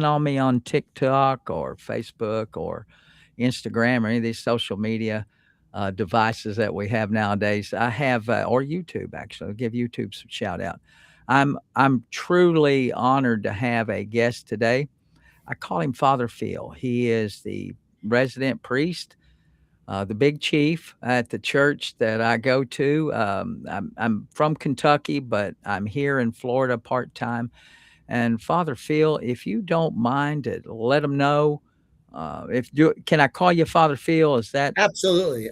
on me on TikTok or Facebook or Instagram or any of these social media devices that we have nowadays, I have or YouTube actually. I'll give YouTube some shout out. I'm truly honored to have a guest today. I call him Fr.Phil. He is the resident priest, the big chief at the church that I go to. I'm from Kentucky, but I'm here in Florida part time. And Fr.Phil, if you don't mind it, let them know. If you can, I call you Fr.Phil. Is that? Absolutely.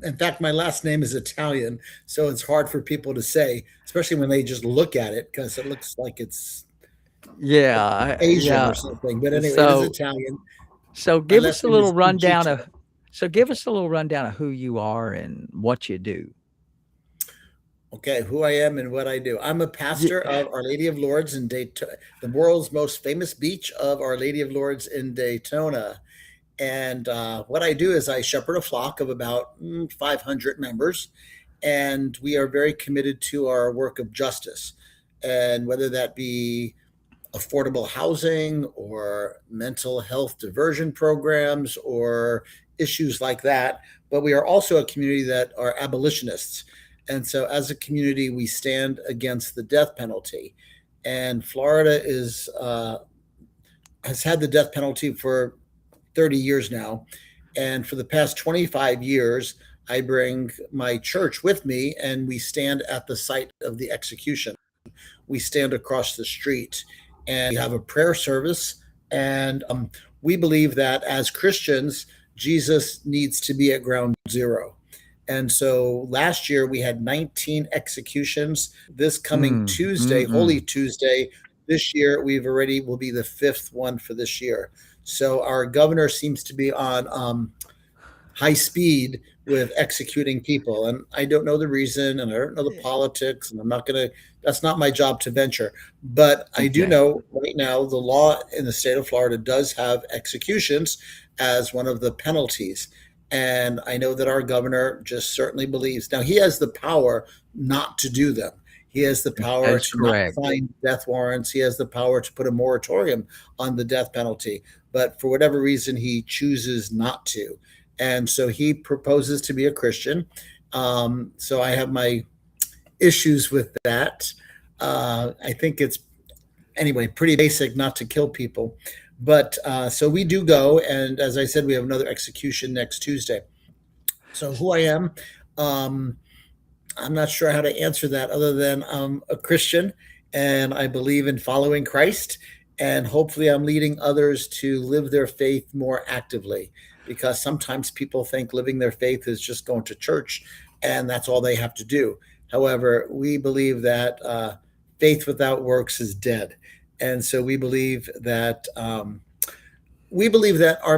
In fact, my last name is Italian, so it's hard for people to say, especially when they just look at it because it looks like it's Yeah, Asian yeah. or something. But anyway, it is So, Italian. so My give us last a name little is rundown Ugito. of. So give Okay. us a little rundown of who you are and what you do. Okay, who I am and what I do. I'm a pastor Yeah. of Our Lady of Lourdes in Daytona, the world's most famous beach of Our Lady of Lourdes in Daytona. And what I do is I shepherd a flock of about 500 members, and we are very committed to our work of justice. And whether that be affordable housing or mental health diversion programs or issues like that. But we are also a community that are abolitionists. And so, as a community, we stand against the death penalty. And Florida has had the death penalty for 30 years now. And for the past 25 years, I bring my church with me and we stand at the site of the execution. We stand across the street and we have a prayer service. And we believe that as Christians, Jesus needs to be at ground zero. And so last year we had 19 executions. This coming Tuesday, Holy Mm. Tuesday, this year we've already will be the fifth one for this year. So our governor seems to be on high speed with executing people. And I don't know the reason and I don't know the politics, and I'm not going to, that's not my job to venture. But I do Okay. know right now the law in the state of Florida does have executions as one of the penalties. And I know that our governor just certainly believes. Now, he has the power not to do them. He has the That power is to not correct. sign death warrants. He has the power to put a moratorium on the death penalty. But for whatever reason, he chooses not to. And so he proposes to be a Christian. So I have my issues with that. I think it's anyway pretty basic not to kill people, but so we do go, and as I said, we have another execution next Tuesday. So who I am, um, I'm not sure how to answer that other than I'm a Christian and I believe in following Christ. And hopefully, I'm leading others to live their faith more actively because sometimes people think living their faith is just going to church and that's all they have to do. However, we believe that faith without works is dead. And so we believe that our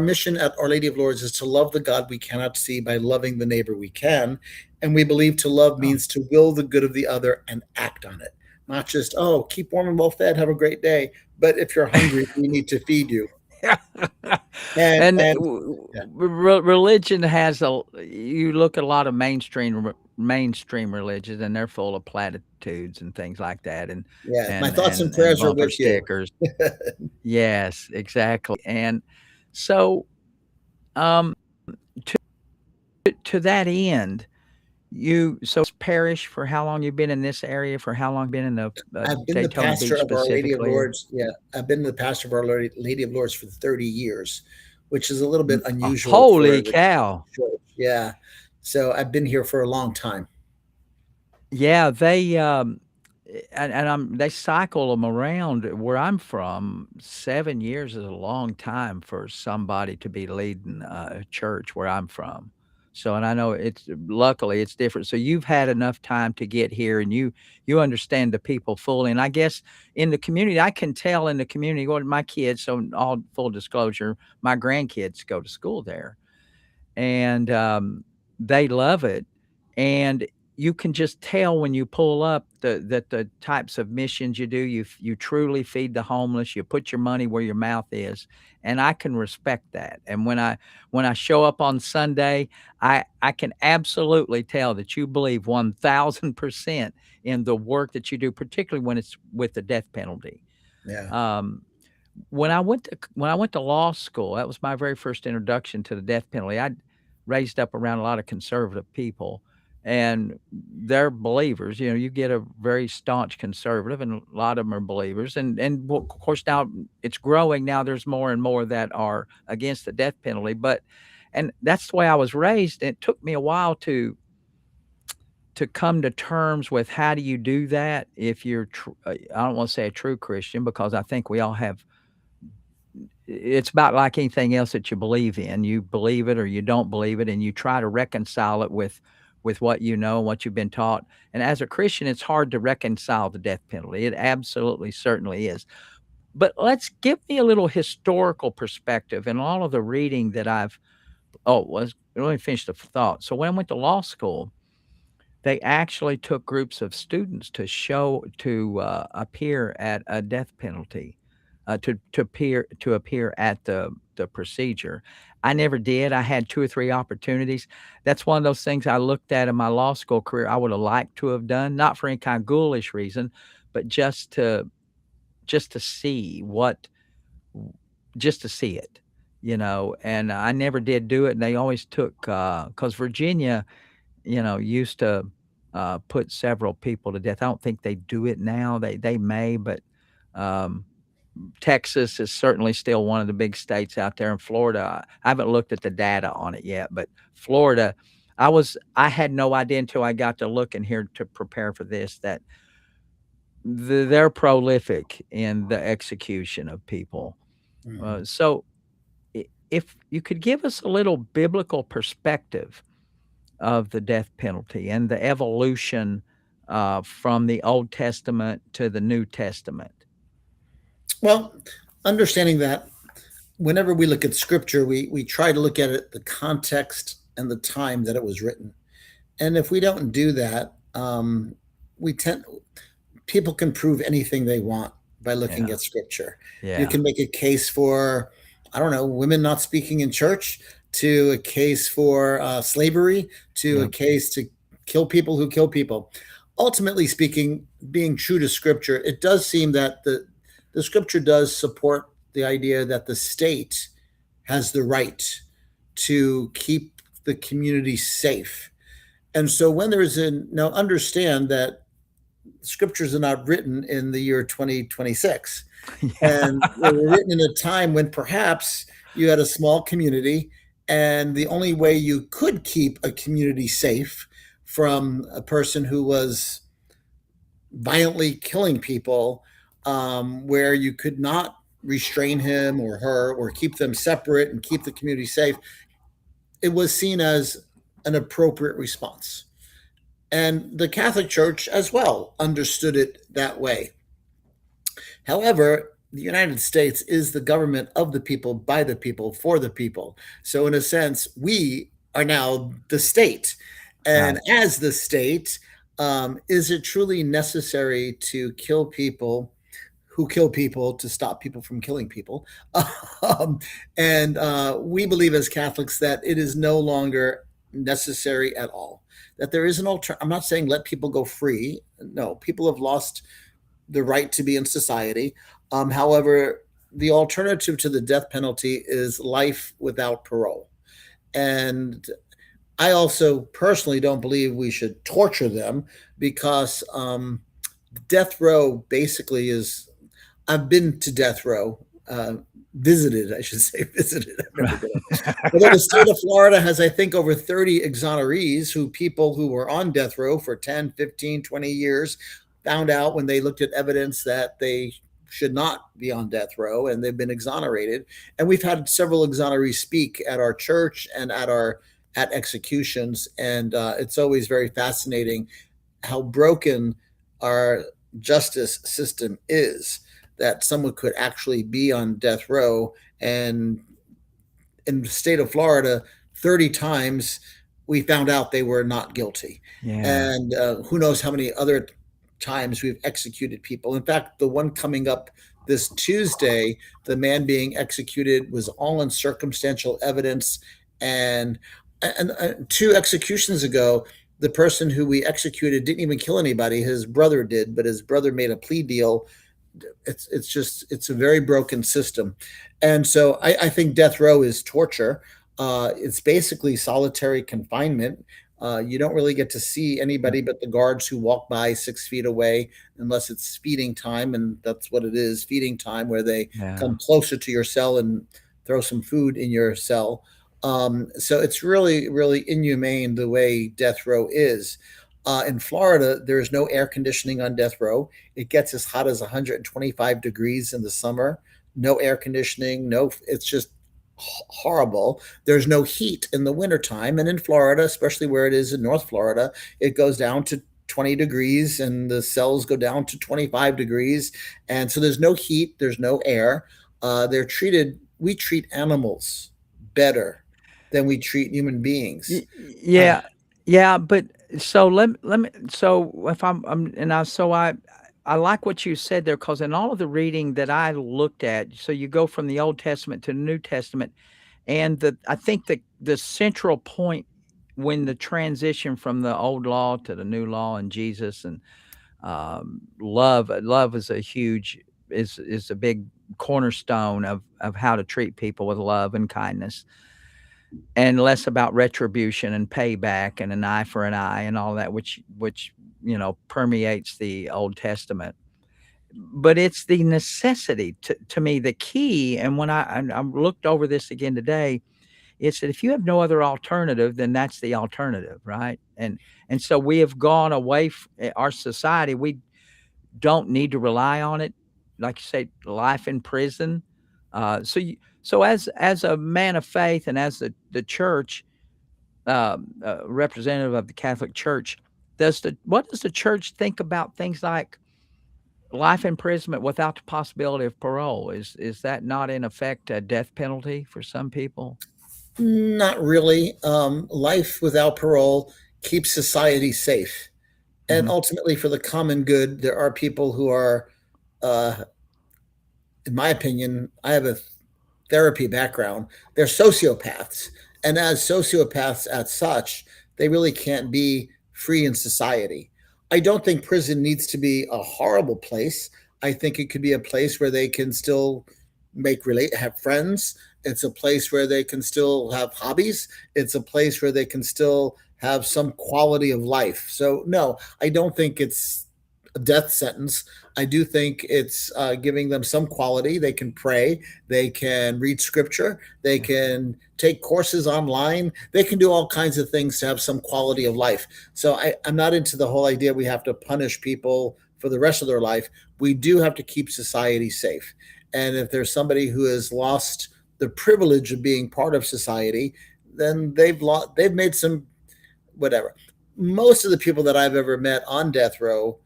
mission at Our Lady of Lourdes is to love the God we cannot see by loving the neighbor we can. And we believe to love Oh. means to will the good of the other and act on it. Not just, oh, keep warm and well fed, have a great day. But if you're hungry, we need to feed you. And And yeah, religion has a. You look at a lot of mainstream religions, and they're full of platitudes and things like that, and yeah, my and thoughts and and and prayers are bumper with you. stickers. Yes, exactly. And so, to that end, you so parish for how long you've been in this area? For how long been in the I've been the Daytona pastor Beach of Our Lady of specifically? Lourdes. Yeah, I've been the pastor of Our Lady of Lourdes for 30 years, which is a little bit unusual for Holy the cow! church. Yeah. So I've been here for a long time. Yeah, and they cycle them around where I'm from. 7 years is a long time for somebody to be leading a church where I'm from. So, and I know it's luckily it's different. So you've had enough time to get here, and you understand the people fully. And I guess in the community, I can tell in the community. Well, my kids. So, all full disclosure, my grandkids go to school there, and they love it. And you can just tell when you pull up that the types of missions you do, you truly feed the homeless, you put your money where your mouth is, and I can respect that. And when I show up on Sunday, I can absolutely tell that you believe 1,000% in the work that you do, particularly when it's with the death penalty. Yeah. Um, when I went to law school, that was my very first introduction to the death penalty. I raised up around a lot of conservative people, and they're believers. You know, you get a very staunch conservative, and a lot of them are believers. And well, of course now it's growing. Now there's more and more that are against the death penalty. But and that's the way I was raised. It took me a while to come to terms with how do you do that if you're I don't want to say a true Christian because I think we all have it's about like anything else that you believe in. You believe it or you don't believe it, and you try to reconcile it with what you know and what you've been taught. And as a Christian, it's hard to reconcile the death penalty. It absolutely certainly is. But let's give me a little historical perspective and all of the reading that I've let me finish the thought. So when I went to law school, they actually took groups of students to appear at a death penalty, to appear at the procedure. I never did. I had 2 or 3 opportunities. That's one of those things I looked at in my law school career I would have liked to have done, not for any kind of ghoulish reason, but just to see what just to see it, and I never did do it, and they always took, because Virginia used to put several people to death. I don't think they do it now. They may, but um, Texas is certainly still one of the big states out there. In Florida, I haven't looked at the data on it yet, but Florida, I had no idea until I got to look in here to prepare for this that they're prolific in the execution of people. Mhm. So if you could give us a little biblical perspective of the death penalty and the evolution from the Old Testament to the New Testament. Well, understanding that whenever we look at scripture, we try to look at it the context and the time that it was written. And if we don't do that, we tend people can prove anything they want by looking Yeah, at scripture. You yeah, can make a case for, I don't know, women not speaking in church, to a case for slavery, to a yeah, case to kill people who kill people. Ultimately speaking, being true to scripture, it does seem that the scripture does support the idea that the state has the right to keep the community safe. And so when there is a now understand that scriptures are not written in the year 2026, yeah, and they were written in a time when perhaps you had a small community, and the only way you could keep a community safe from a person who was violently killing people, where you could not restrain him or her or keep them separate and keep the community safe, it was seen as an appropriate response. And the Catholic Church as well understood it that way. However, the United States is the government of the people, by the people, for the people. So, in a sense, we are now the state. And right. as the state, is it truly necessary to kill people who kill people to stop people from killing people? um, and we believe as Catholics that it is no longer necessary at all. That there is an alternative. I'm not saying let people go free. No, people have lost the right to be in society. However, the alternative to the death penalty is life without parole. And I also personally don't believe we should torture them because death row basically is. I've been to death row, visited, I should say, visited. I've never been. Although the state of Florida has, I think, over 30 exonerees who people who were on death row for 10, 15, 20 years found out when they looked at evidence that they should not be on death row and they've been exonerated. And we've had several exonerees speak at our church and at executions. And it's always very fascinating how broken our justice system is, that someone could actually be on death row, and in the state of Florida, 30 times we found out they were not guilty. Yeah. And who knows how many other times we've executed people. In fact, the one coming up this Tuesday, the man being executed was all in circumstantial evidence. And 2 executions ago, the person who we executed didn't even kill anybody. His brother did, but his brother made a plea deal it's a very broken system, and so I think death row is torture. It's basically solitary confinement. You don't really get to see Mm, anybody but the guards who walk by 6 feet away, unless it's feeding time, and that's what it is, feeding time, where they yeah. come closer to your cell and throw some food in your cell. So it's really, really inhumane the way death row is. In Florida, there is no air conditioning on death row. It gets as hot as 125 degrees in the summer. No air conditioning. No, it's just horrible. There's no heat in the wintertime. And in Florida, especially where it is in North Florida, it goes down to 20 degrees and the cells go down to 25 degrees. And so there's no heat, there's no air. We treat animals better than we treat human beings. Uh, Yeah, yeah, but so let me so if I'm and I so I like what you said there because in all of the reading that I looked at, so you go from the Old Testament to the New Testament, and I think the central point when the transition from the old law to the new law and Jesus and love is a huge is a big cornerstone of how to treat people with love and kindness and less about retribution and payback and an eye for an eye and all that, which permeates the Old Testament. But it's the necessity to me the key. And when I looked over this again today, it's that if you have no other alternative, then that's the alternative, right? And so we have gone away. Our society, we don't need to rely on it. Like you say, life in prison. So as a man of faith and as the church representative of the Catholic Church, what does the church think about things like life imprisonment without the possibility of parole? Is that not in effect a death penalty for some people? Not really. Life without parole keeps society safe. And Hmm. ultimately, for the common good, there are people who are, uh, in my opinion, I have a therapy background. They're sociopaths. And as sociopaths, as such, they really can't be free in society. I don't think prison needs to be a horrible place. I think it could be a place where they can still have friends. It's a place where they can still have hobbies. It's a place where they can still have some quality of life. So, no, I don't think it's a death sentence. I do think it's giving them some quality. They can pray, they can read scripture, they Yeah. can take courses online, they can do all kinds of things to have some quality of life. So I'm not into the whole idea we have to punish people for the rest of their life. We do have to keep society safe. And if there's somebody who has lost the privilege of being part of society, then they've made some whatever. Most of the people that I've ever met on death row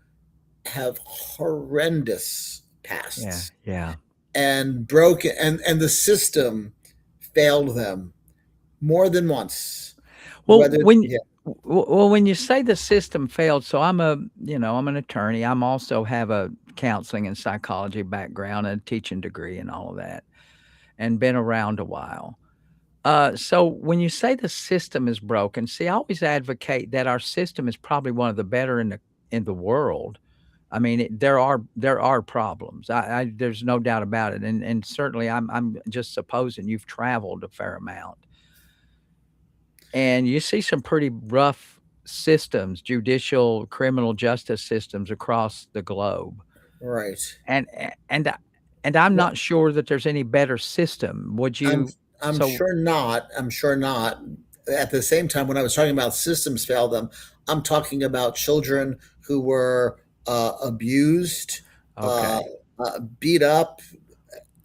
have horrendous Yeah. pasts Yeah. and broken, and the system failed them more than once. Well, Whether yeah, when you say the system failed, so I'm an attorney. I'm also have a counseling and psychology background and a teaching degree and all of that, and been around a while. So when you say the system is broken, see, I always advocate that our system is probably one of the better in the world. I mean, there are problems. There's no doubt about it, and certainly I'm just supposing you've traveled a fair amount, and you see some pretty rough systems, judicial, criminal justice systems across the globe, right. and a- and I- and I'm Well, not sure that there's any better system. Would I'm you? I'm So sure not. I'm sure not. At the same time, when I was talking about systems fail them, I'm talking about children who were abused, uh, okay. beat up,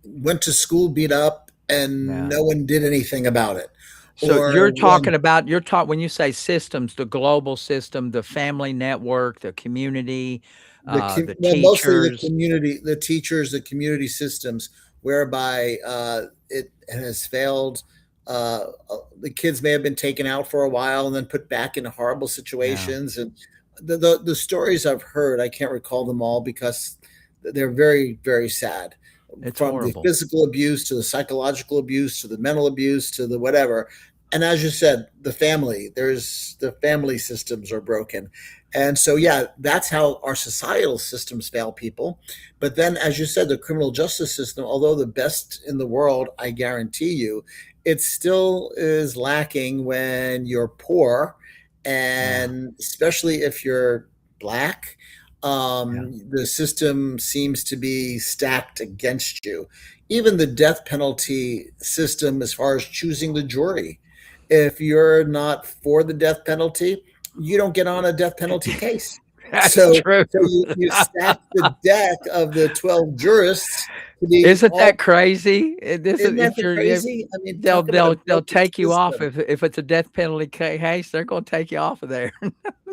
went to school beat up, and Yeah. no one did anything about it. So Or when you're talk when you say systems, the global system, the family network, the community, the well, mostly the teachers. community, the teachers, the community systems, whereby it has failed. The kids may have been taken out for a while and then put back in horrible Yeah, situations, and the stories I've heard, I can't recall them all because they're very, very sad. it's From the horrible. physical abuse to the psychological abuse to the mental abuse to the whatever, and as you said, the family systems are broken. And so, yeah, that's how our societal systems fail people. But then, as you said, the criminal justice system, although the best in the world, I guarantee you, it still is lacking when you're poor, Yeah, and especially if you're black. yeah, The system seems to be stacked against you. Even the death penalty system, as far as choosing the jury, if you're not for the death penalty, you don't get on a death penalty case. that's So, true. so you stack the deck of the 12 jurists to be Isn't all. that crazy? This is Isn't that if the you're if crazy? I mean, they'll talk about a they'll they'll broken take you off system. if it's a death penalty case, they're gonna take you off of there.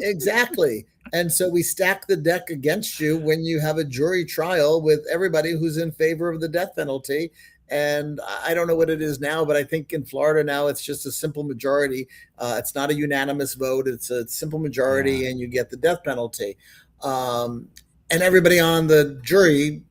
Exactly. And so we stack the deck against you when you have a jury trial with everybody who's in favor of the death penalty. And I don't know what it is now, but I think in Florida now it's just a simple majority. It's not a unanimous vote, it's a simple Yeah. majority, and you get the death penalty. Um, and everybody on the jury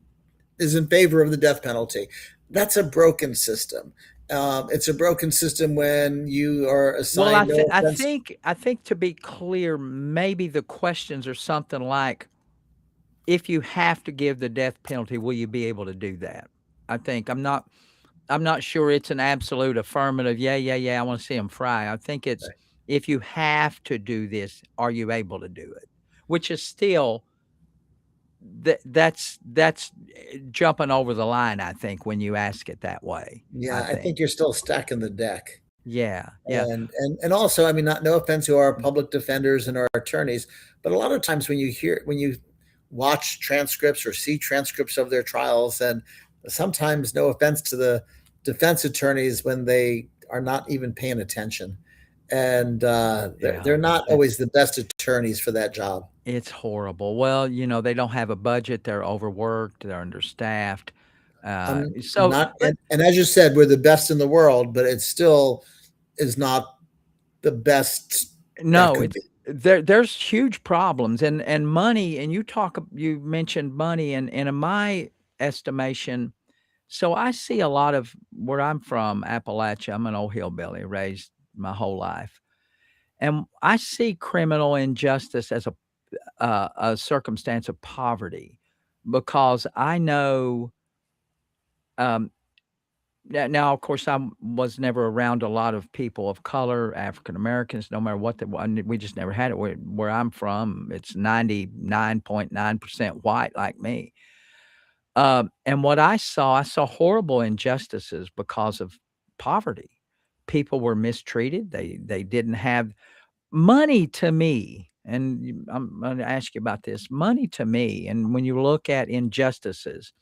is in favor of the death penalty. That's a broken system. It's a broken system when you are Well, assigned, no offense. I think to be clear, maybe the questions are something like, if you have to give the death penalty, will you be able to do that? I think I'm not sure it's an absolute affirmative, "Yeah, yeah, yeah, I wanna see 'em fry." I think it's, if you have to do this, are you able to do it? Which is still that's jumping over the line, I think, when you ask it that way, I Yeah, I think. think you're still stacking the deck. Yeah, yeah. And also, I mean, not no offense to our public defenders and our attorneys, but a lot of times when you watch transcripts or see transcripts of their trials, and sometimes no offense to the defense attorneys when they are not even paying attention, and Yeah, they're not always it's the best attorneys for that job. it's horrible. Well, they don't have a budget, they're overworked, they're understaffed, so Not, but and as you said, we're the best in the world, but it still is not the best that no, could it's be. there's huge problems, and money, and you mentioned money, and in my estimation, so I see a lot of where I'm from, Appalachia. I'm an old hillbilly, raised my whole life, and I see criminal injustice as a circumstance of poverty, because I know, um, now, of course, was never around a lot of people of color, African Americans, no matter what they wa we just never had it. Where I'm from, it's 99.9% white like me. And what I saw horrible injustices because of poverty. People were mistreated. They didn't have money to me, and I'm gonna ask you about this. Money to me, and when you look at injustices,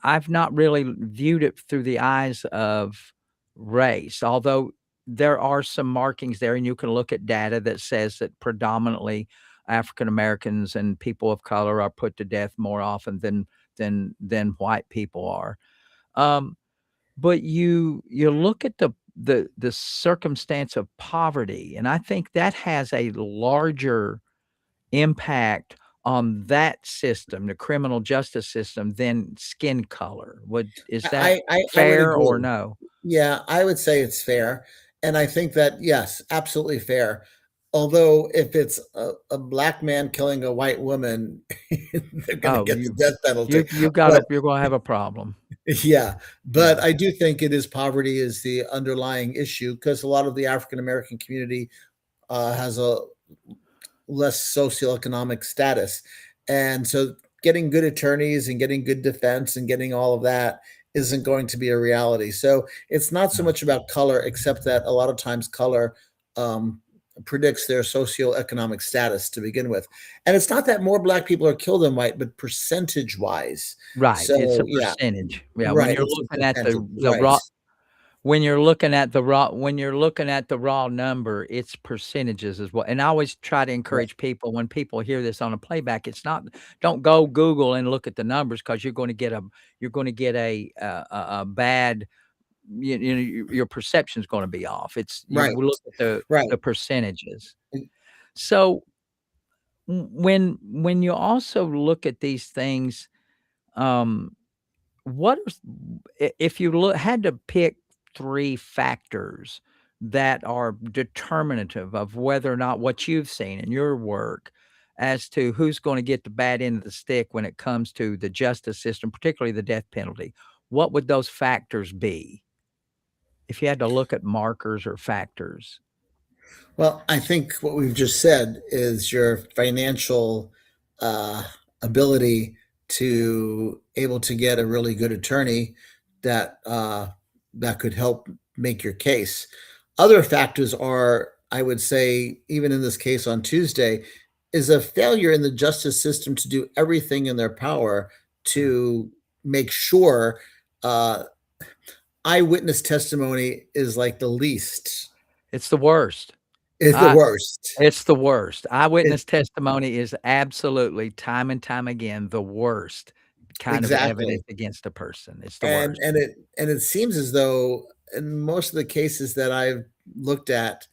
I've not really viewed it through the eyes of race, although there are some markings there, and you can look at data that says that predominantly African Americans and people of color are put to death more often than white people are. Um, but you look at the circumstance of poverty, and I think that has a larger impact on that system, the criminal justice system, than skin color. Is that I would fair or agree. no? Yeah, I would say it's fair. And I think that, yes, absolutely fair. Although, if it's a black man killing a white woman, they're going to Oh, get the death penalty. But you're gonna have a problem. yeah, but Yeah, I do think it is poverty is the underlying issue, because a lot of the African American community has a less socioeconomic status. And so getting good attorneys and getting good defense and getting all of that isn't going to be a reality. So it's not so no. much about color, except that a lot of times color um, predicts their socioeconomic status to begin with. And it's not that more black people are killed than white, but percentage wise. Right, it's So a yeah, percentage. Yeah, when right. you're It's a looking at percentage. the Right. raw when you're looking at the raw number, it's percentages as well, and I always try to Right. encourage people when people hear this on a playback, it's not, don't go Google and look at the numbers, because you're gonna get a bad, your perception's gonna be off. It's you Right. look at Right. the percentages. So, when you also look at these things, um, what is, if you had to pick 3 factors, that are determinative of whether or not what you've seen in your work as to who's going to get the bad end of the stick when it comes to the justice system, particularly the death penalty, what would those factors be if you had to look at markers or factors? Well, I think what we've just said is your financial uh, ability to able to get a really good attorney that that could help make your case. Other factors are, I would say, even in this case on Tuesday, is a failure in the justice system to do everything in their power to make sure uh, eyewitness testimony is like the least, It's the worst. is the I worst. It's the worst. It, Eyewitness testimony is absolutely, time and time again, the worst kind of exactly. evidence against a person. It's the and worst. and it and it seems as though in most of the cases that I've looked at,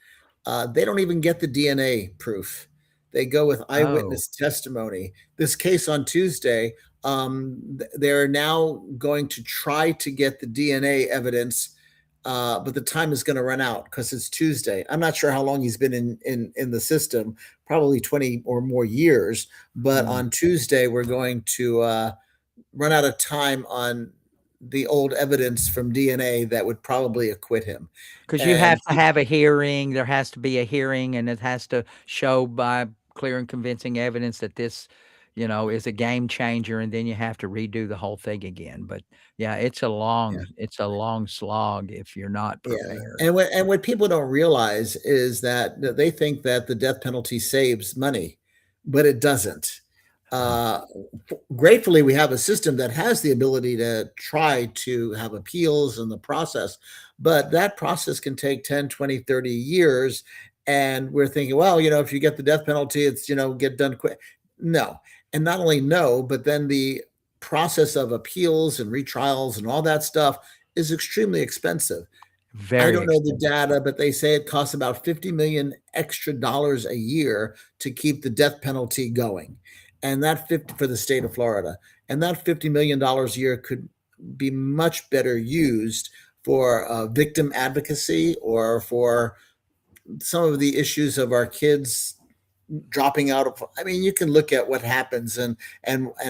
they don't even get the DNA proof. They go with Oh, eyewitness testimony. This case on Tuesday, they're now going to try to get the DNA evidence, but the time is going to run out because it's Tuesday. I'm not sure how long he's been in the system, probably 20 or more years. But mm. on Tuesday, we're going to run out of time on the old evidence from DNA that would probably acquit him. 'Cause you And have to have a hearing, there has to be a hearing, and it has to show by clear and convincing evidence that this, is a game changer, and then you have to redo the whole thing again, but, yeah, yeah, it's a long slog if you're not yeah. prepared. And what people don't realize is that they think that the death penalty saves money, but it doesn't. Uh, Gratefully, we have a system that has the ability to try to have appeals in the process, but that process can take 10, 20, 30 years. And we're thinking, well, if you get the death penalty, it's, get done quick. No. And not only no, but then the process of appeals and retrials and all that stuff is extremely expensive. I Very don't know the expensive. data, but they say it costs about 50 million extra dollars a year to keep the death penalty going. And that 50 for the state of Florida. And that $50 million a year could be much better used for victim advocacy or for some of the issues of our kids dropping out of. I mean, you can look at what happens and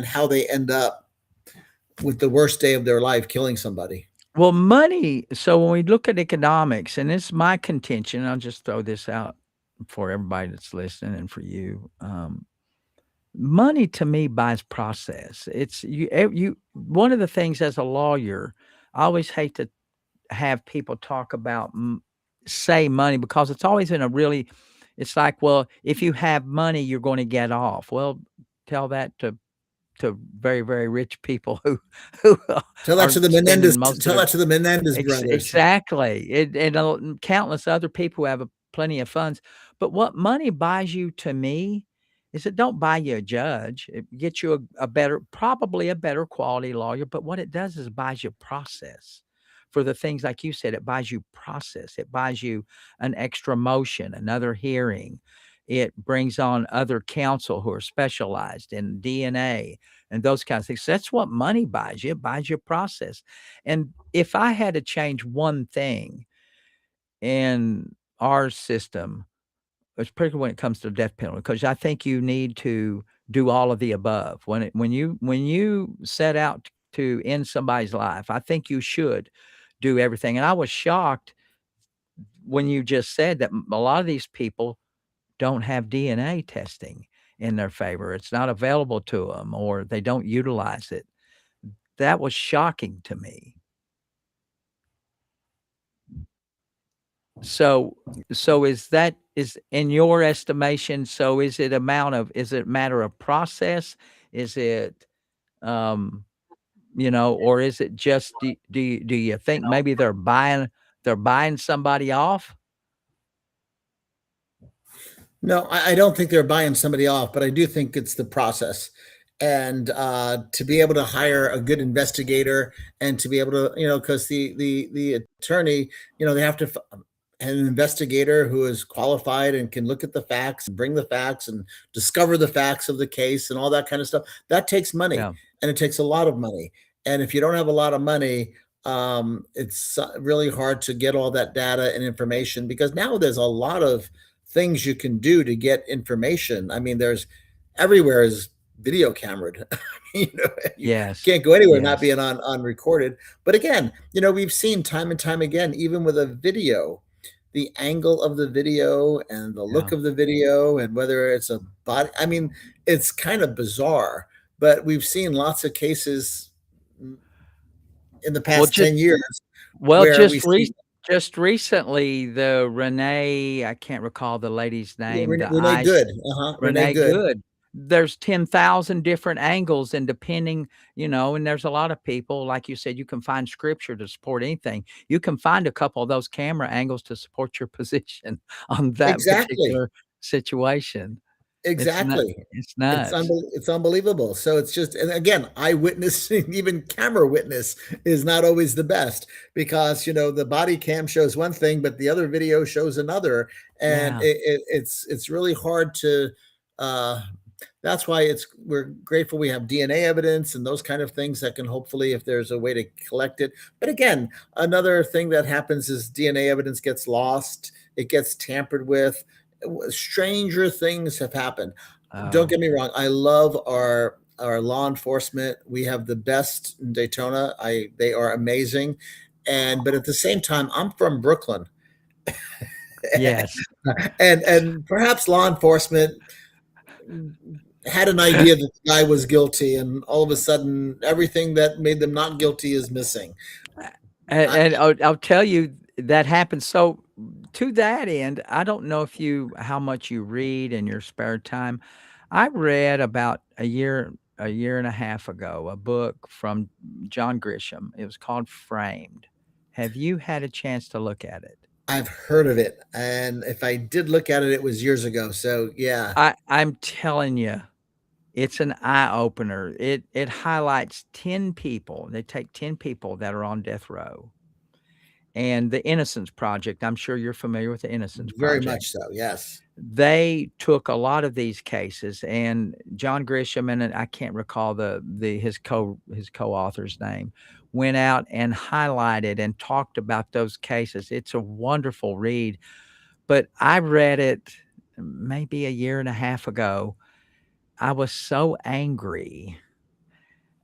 how they end up with the worst day of their life killing somebody. Well, money, so when we look at economics, and it's my contention, I'll just throw this out for everybody that's listening and for you. Money to me buys process. It's you one of the things as a lawyer, I always hate to have people talk about say money because it's always in a really it's like, well, if you have money, you're going to get off. Well, tell that to very, very rich people who who Tell that are to the Menendez. spending most of Tell their that to the Menendez brothers. exactly. And countless other people who have plenty of funds. But what money buys you to me is it don't buy you a judge. It gets you a better, probably a better quality lawyer. But what it does is buys you process for the things like you said. It buys you process. It buys you an extra motion, another hearing. It brings on other counsel who are specialized in DNA and those kinds of things. So that's what money buys you. It buys you process. And if I had to change one thing in our system, particularly when it comes to the death penalty, because I think you need to do all of the above. When you set out to end somebody's life, I think you should do everything. And I was shocked when you just said that a lot of these people don't have DNA testing in their favor. It's not available to them, or they don't utilize it. That was shocking to me. So so is in your estimation, so is it a matter of process? Is it, um, or is it just do you think maybe they're buying somebody off? No, I don't think they're buying somebody off, but I do think it's the process. And to be able to hire a good investigator and to be able to, because the attorney, they have to an investigator who is qualified and can look at the facts and bring the facts and discover the facts of the case and all that kind of stuff. That takes money, Yeah. and it takes a lot of money. And if you don't have a lot of money, It's really hard to get all that data and information because now there's a lot of things you can do to get information. I mean, there's everywhere is video cameraed. You know, you Yes. can't go anywhere not Yes. being on recorded. But again, we've seen time and time again, even with a video, the angle of the video and the look Yeah. of the video and whether it's a body. I mean, it's kind of bizarre, but we've seen lots of cases in the Well, past just 10 years well, where we see just recently, the Renee, I can't recall the lady's name, the Renee eyes Good. Uh-huh. Renee Renee Good. Good. There's 10,000 different angles, and depending, and there's a lot of people, like you said, you can find scripture to support anything. You can find a couple of those camera angles to support your position on that Exactly. particular situation. Exactly. It's nuts. It's unbelievable. So it's just, and again, eyewitness, even camera witness is not always the best because the body cam shows one thing, but the other video shows another, and Yeah. it's really hard to. Uh, that's why we're grateful we have DNA evidence and those kind of things that can hopefully, if there's a way to collect it. But again, another thing that happens is DNA evidence gets lost, it gets tampered with. Stranger things have happened. Don't Oh, get me wrong. I love our law enforcement. We have the best in Daytona. They are amazing. But at the same time, I'm from Brooklyn. yes. And perhaps law enforcement had an idea that the guy was guilty, and all of a sudden everything that made them not guilty is missing. I, And I'll tell you that happens. So to that end, I don't know if how much you read in your spare time. I read about a year and a half ago, a book from John Grisham. It was called Framed. Have you had a chance to look at it? I've heard of it, and if I did look at it, it was years ago. So yeah, I'm telling you, it's an eye opener. It highlights 10 people. They take 10 people that are on death row. And the Innocence Project, I'm sure you're familiar with the Innocence very Project. much so. Yes. They took a lot of these cases, and John Grisham, and I can't recall his co-author's name, went out and highlighted and talked about those cases. It's a wonderful read, but I read it maybe a year and a half ago. I was so angry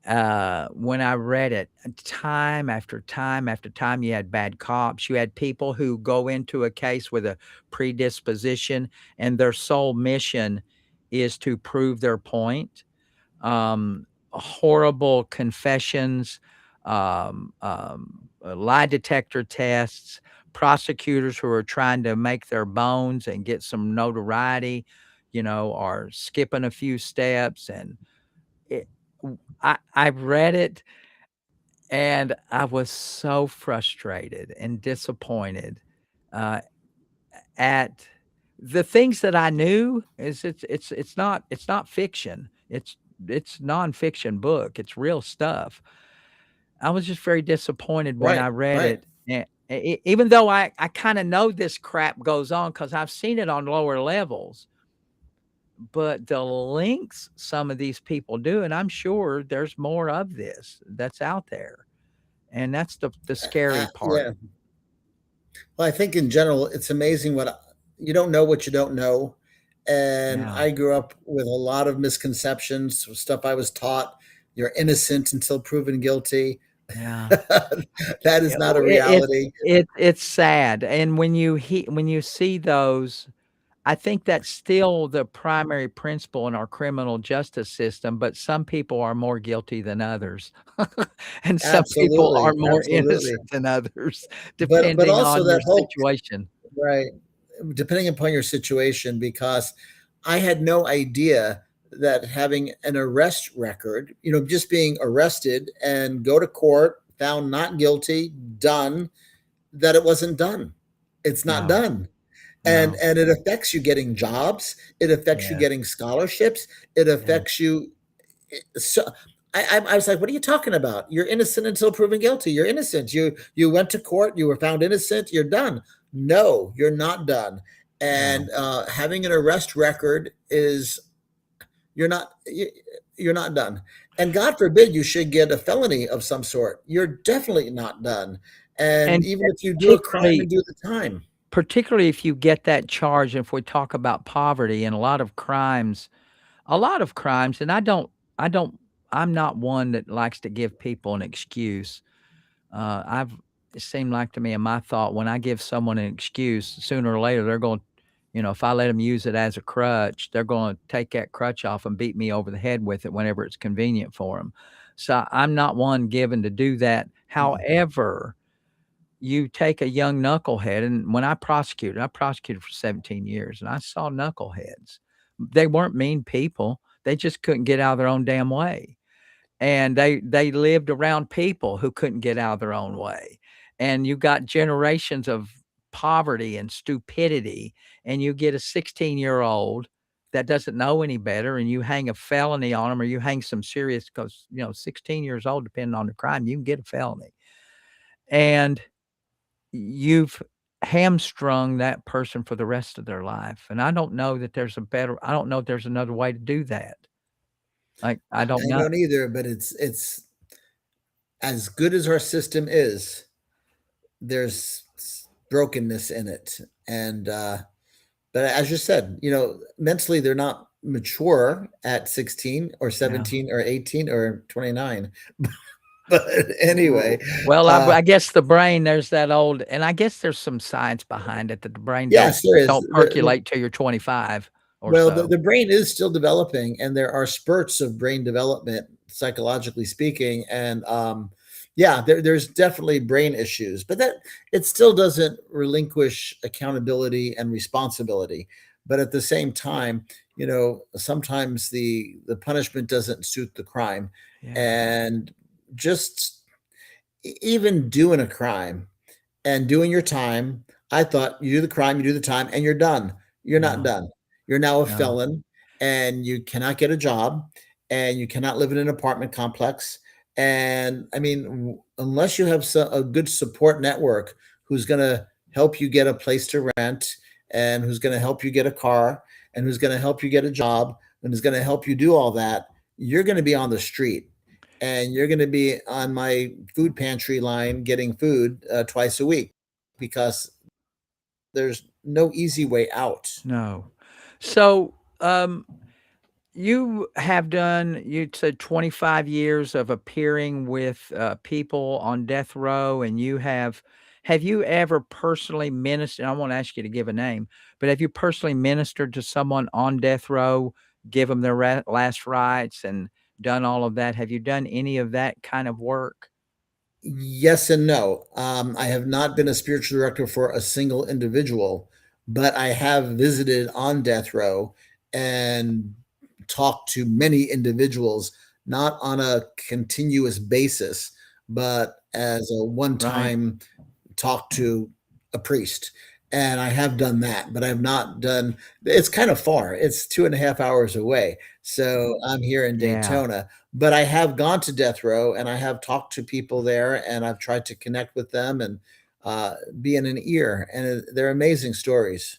when I read it, time after time after time. You had bad cops. You had people who go into a case with a predisposition, and their sole mission is to prove their point. Horrible confessions, lie detector tests, prosecutors who are trying to make their bones and get some notoriety, are skipping a few steps. And it, I read it, and I was so frustrated and disappointed, uh, at the things that I knew. Is it's not fiction. It's nonfiction book. It's real stuff. I was just very disappointed when Right. I read Right. it, even though I kinda know this crap goes on because 'cause I've seen it on lower levels, but the links some of these people do, and I'm sure there's more of this that's out there. And that's the scary part. Yeah. Well, I think in general, it's amazing you don't know what you don't know. And Yeah, I grew up with a lot of misconceptions, stuff I was taught. You're innocent until proven guilty. yeah. That is not a It's reality. it's sad, and when you see those, I think that's still the primary principle in our criminal justice system, but some people are more guilty than others, and some people are Absolutely. more Absolutely. innocent than others, But depending also on your that whole situation. right. Depending upon your situation, because I had no idea that having an arrest record, just being arrested and go to court, found not guilty, done, that it wasn't done. It's not No, done. And no. and it affects you getting jobs, it affects you Yes, getting scholarships, it yes, affects you so I was like, "What are you talking about? You're innocent until proven guilty. You're innocent. You went to court. You were found innocent. You're done." No, you're not done. no. And having an arrest record is you're not. you're not done. And God forbid you should get a felony of some sort. You're definitely not done. And And even if you do a crime particularly and do the time. particularly if you get that charge, if we talk about poverty and a lot of crimes, and I don't I'm not one that likes to give people an excuse. I've It seemed like to me in my thought, when I give someone an excuse, sooner or later they're going, if I let them use it as a crutch, they're going to take that crutch off and beat me over the head with it whenever it's convenient for them. So I'm not one given to do that. Mm. However, you take a young knucklehead, and when I prosecuted for 17 years, and I saw knuckleheads. They weren't mean people. They just couldn't get out of their own damn way, and they lived around people who couldn't get out of their own way. And you got generations of poverty and stupidity, and you get a 16-year-old that doesn't know any better, and you hang a felony on them, or you hang some serious, because 16 years old, depending on the crime, you can get a felony, and you've hamstrung that person for the rest of their life. And I don't know if there's another way to do that. Like, I don't I know. don't either, but it's as good as our system is, there's brokenness in it. And but as you said, mentally they're not mature at 16 or Yeah. 17 or 18 or 29. But anyway, Well, uh I guess the brain, there's that old, and I guess there's some science behind it, that the brain yes, there is. don't percolate till you're 25 or Well, so. the brain is still developing, and there are spurts of brain development, psychologically speaking. And yeah, there's definitely brain issues, but that it still doesn't relinquish accountability and responsibility. But at the same time, sometimes the punishment doesn't suit the crime, Yeah. and just even doing a crime and doing your time. I thought you do the crime, you do the time, and you're done. You're not No, done. You're now a no, felon, and you cannot get a job, and you cannot live in an apartment complex. And I mean, unless you have a good support network who's going to help you get a place to rent, and who's going to help you get a car, and who's going to help you get a job, and is going to help you do all that, you're going to be on the street, and you're going to be on my food pantry line getting food twice a week, because there's no easy way out. no. So, you said 25 years of appearing with, people on death row, and have you ever personally ministered? I won't ask you to give a name, but have you personally ministered to someone on death row, give them their last rites, and done all of that? Have you done any of that kind of work? Yes and no. I have not been a spiritual director for a single individual, but I have visited on death row and talked to many individuals, not on a continuous basis, but as a one Right. time talk to a priest. And I have done that, but I've not done. It's kind of far. It's 2.5 hours away. So I'm here in Yeah. Daytona, but I have gone to death row, and I have talked to people there, and I've tried to connect with them and be in an ear. And they're amazing stories.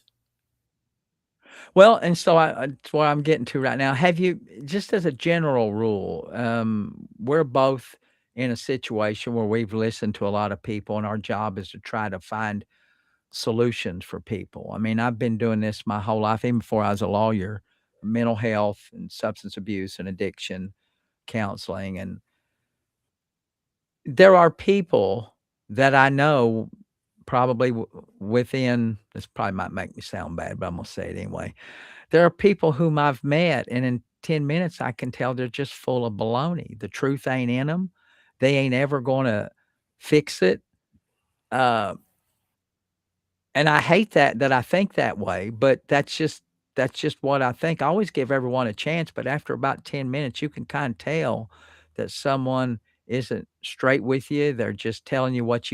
Well, and so that's what I'm getting to right now. Have you, just as a general rule, we're both in a situation where we've listened to a lot of people, and our job is to try to find solutions for people. I mean, I've been doing this my whole life, even before I was a lawyer, mental health and substance abuse and addiction counseling. And there are people that I know, probably within, this probably might make me sound bad, but I'm going to say it anyway. There are people whom I've met, and in 10 minutes, I can tell they're just full of baloney. The truth ain't in them. They ain't ever gonna fix it. Uh, and I hate that I think that way, but that's just what I think. I always give everyone a chance, but after about 10 minutes, you can kinda tell that someone isn't straight with you. They're just telling you what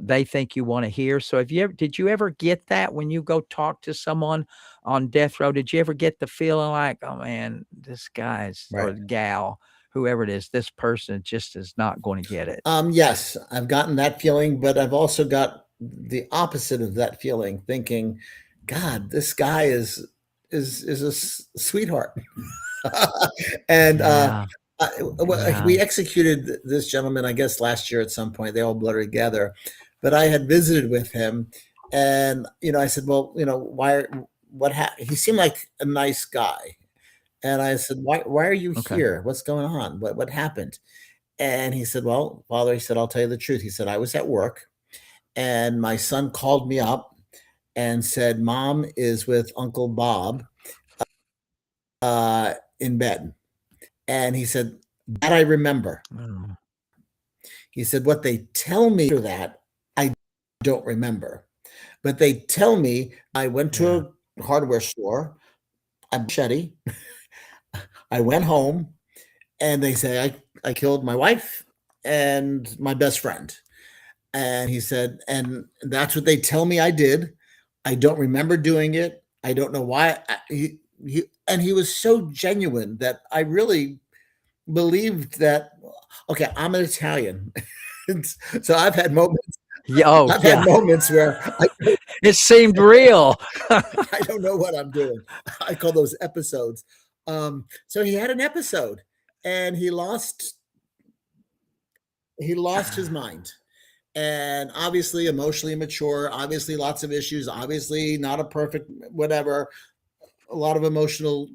they think you wanna hear. So have you ever did you ever get that when you go talk to someone on death row? Did you ever get the feeling like, "Oh, man, this guy's or Right. gal, whoever it is, this person just is not gonna get it." Yes, I've gotten that feeling, but I've also got the opposite of that feeling, thinking, God, this guy is a sweetheart. And Yeah, we yeah, executed this gentleman, I guess, last year at some point. They all blurred together. But I had visited with him, and I said, "Well, why? He seemed like a nice guy." And I said, "Why are you okay. here? What's going on? What happened?" And he said, "Well, Father," he said, "I'll tell you the truth." He said, "I was at work, and my son called me up and said, 'Mom is with Uncle Bob in bed.'" And he said, "That I remember." Oh, He said, "What they tell me after that, I don't remember. But they tell me I went yeah, to a hardware store, I bought a machete, I went home, and they say I killed my wife and my best friend." And he said, "And that's what they tell me I did. I don't remember doing it. I don't know why." He was so genuine that I really believed that. Okay, I'm an Italian, so yeah, oh, I've had yeah. moments where It seemed real. I don't know what I'm doing. I call those episodes. So he had an episode, and he lost his mind, and obviously emotionally immature, obviously lots of issues, obviously not a perfect whatever, a lot of emotional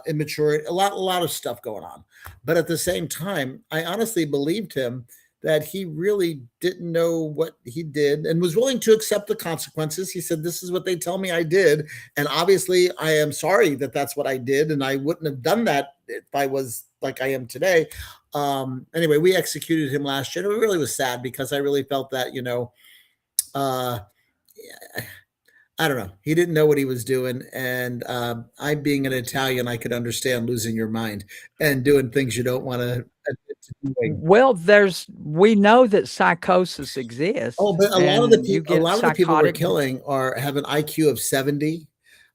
immaturity, a lot of stuff going on. But at the same time, I honestly believed him that he really didn't know what he did and was willing to accept the consequences. He said, "This is what they tell me I did, and obviously I am sorry that that's what I did, and I wouldn't have done that if I was like I am today." Anyway, we executed him last year. And it really was sad because I really felt that uh, I don't know. He didn't know what he was doing, and I, being an Italian, I could understand losing your mind and doing things you don't want to admit to doing. Well, we know that psychosis Oh, exists, but a lot of the and you people, a get lot of the people we're psychotic killing are have an IQ of 70.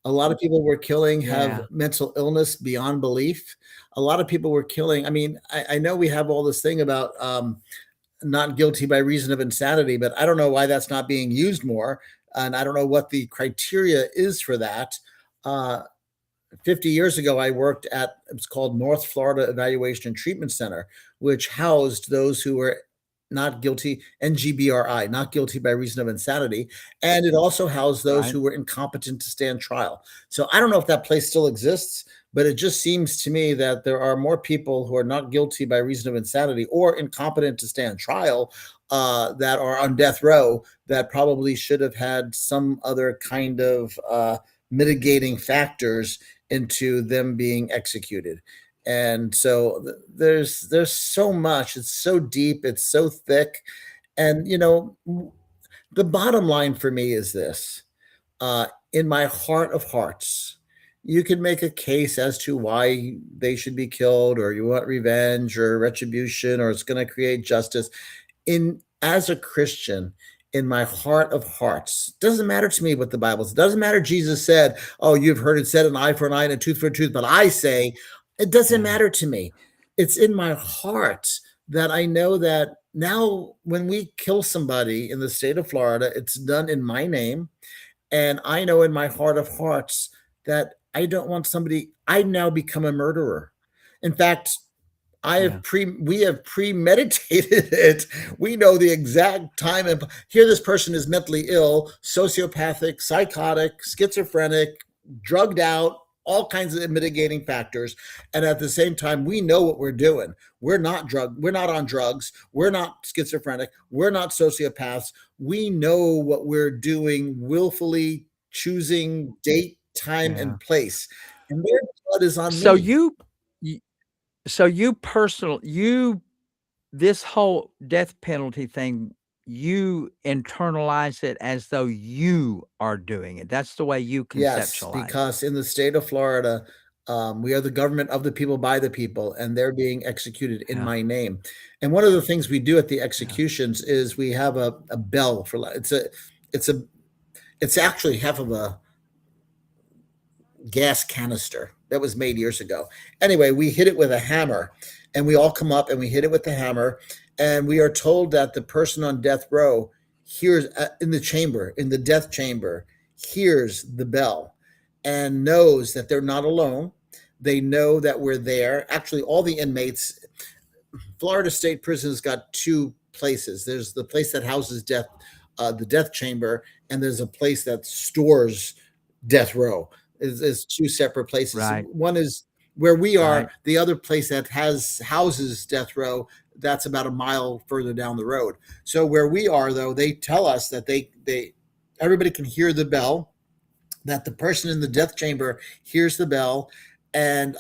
A lot of people we're killing have yeah, mental illness beyond belief. A lot of people we're killing. I mean, I know we have all this thing about not guilty by reason of insanity, but I don't know why that's not being used more. And I don't know what the criteria is for that. Uh, 50 years ago, I worked at, it was called North Florida Evaluation and Treatment Center, which housed those who were not guilty, NGBRI, not guilty by reason of insanity. And it also housed those right? who were incompetent to stand trial. So I don't know if that place still exists, but it just seems to me that there are more people who are not guilty by reason of insanity or incompetent to stand trial that are on death row that probably should have had some other kind of mitigating factors into them being executed. And so there's so much. It's so deep. It's so thick. And the bottom line for me is this: in my heart of hearts, you can make a case as to why they should be killed, or you want revenge or retribution, or it's going to create justice. In As a Christian, in my heart of hearts, doesn't matter to me what the Bible says. Doesn't matter. Jesus said, "Oh, you've heard it said, an eye for an eye and a tooth for a tooth," but I say, it doesn't Yeah, matter to me. It's in my heart that I know that now when we kill somebody in the state of Florida, it's done in my name. And I know in my heart of hearts that I don't want somebody, I now become a murderer. In fact, yeah, we have premeditated it. We know the exact time. And here, this person is mentally ill, sociopathic, psychotic, schizophrenic, drugged out, all kinds of mitigating factors. And at the same time, we know what we're doing. We're not on drugs. We're not schizophrenic. We're not sociopaths. We know what we're doing, willfully choosing date, time, yeah. and place. And their blood is on So me. you so you personal you this whole death penalty thing, you internalize it as though you are doing it. That's the way you Yes, conceptualize it. because in the state of Florida, we are the government of the people by the people, and they're being executed in Yeah, my name. And one of the things we do at the yeah, executions is we have a bell for it's a it's actually half of a gas canister that was made years ago. Anyway, we hit it with a hammer, and we all come up and we hit it with the hammer, and we are told that the person on death row hears in the chamber, in the death chamber, hears the bell and knows that they're not alone. They know that we're there. Actually, all the inmates, Florida State Prison has got two places. There's the place that houses death, the death chamber, and there's a place that stores death row. Is two separate places. Right, One is where we are. right. The other place that has houses death row, that's about a mile further down the road. So where we are, though, they tell us that they everybody can hear the bell, that the person in the death chamber hears the bell. And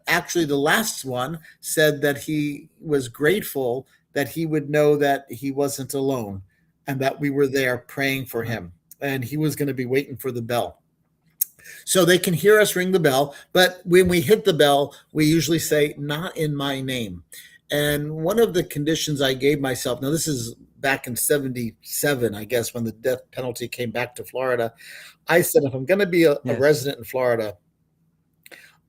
actually, the last one said that he was grateful that he would know that he wasn't alone and that we were there praying for Right. him. And he was going to be waiting for the bell. So they can hear us ring the bell. But when we hit the bell, we usually say, "Not in my name." And one of the conditions I gave myself, now this is back in 77, I guess, when the death penalty came back to Florida. I said, if I'm going to be a Yes. resident in Florida,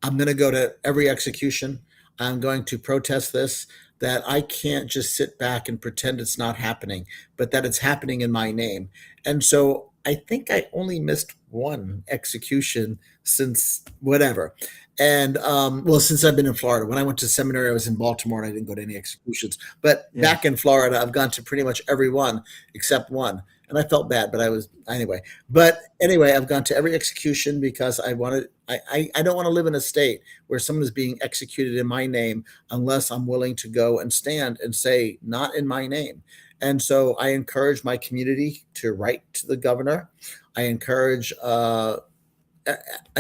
I'm going to go to every execution. I'm going to protest this, that I can't just sit back and pretend it's not happening, but that it's happening in my name. And so I think I only missed one execution since whatever. And well, since I've been in Florida. When I went to seminary, I was in Baltimore and I didn't go to any executions. But back Yes. in Florida, I've gone to pretty much every one except one. And I felt bad, but I was anyway. But anyway, I've gone to every execution because I don't want to live in a state where someone is being executed in my name unless I'm willing to go and stand and say, not in my name. And so I encourage my community to write to the governor. I encourage, I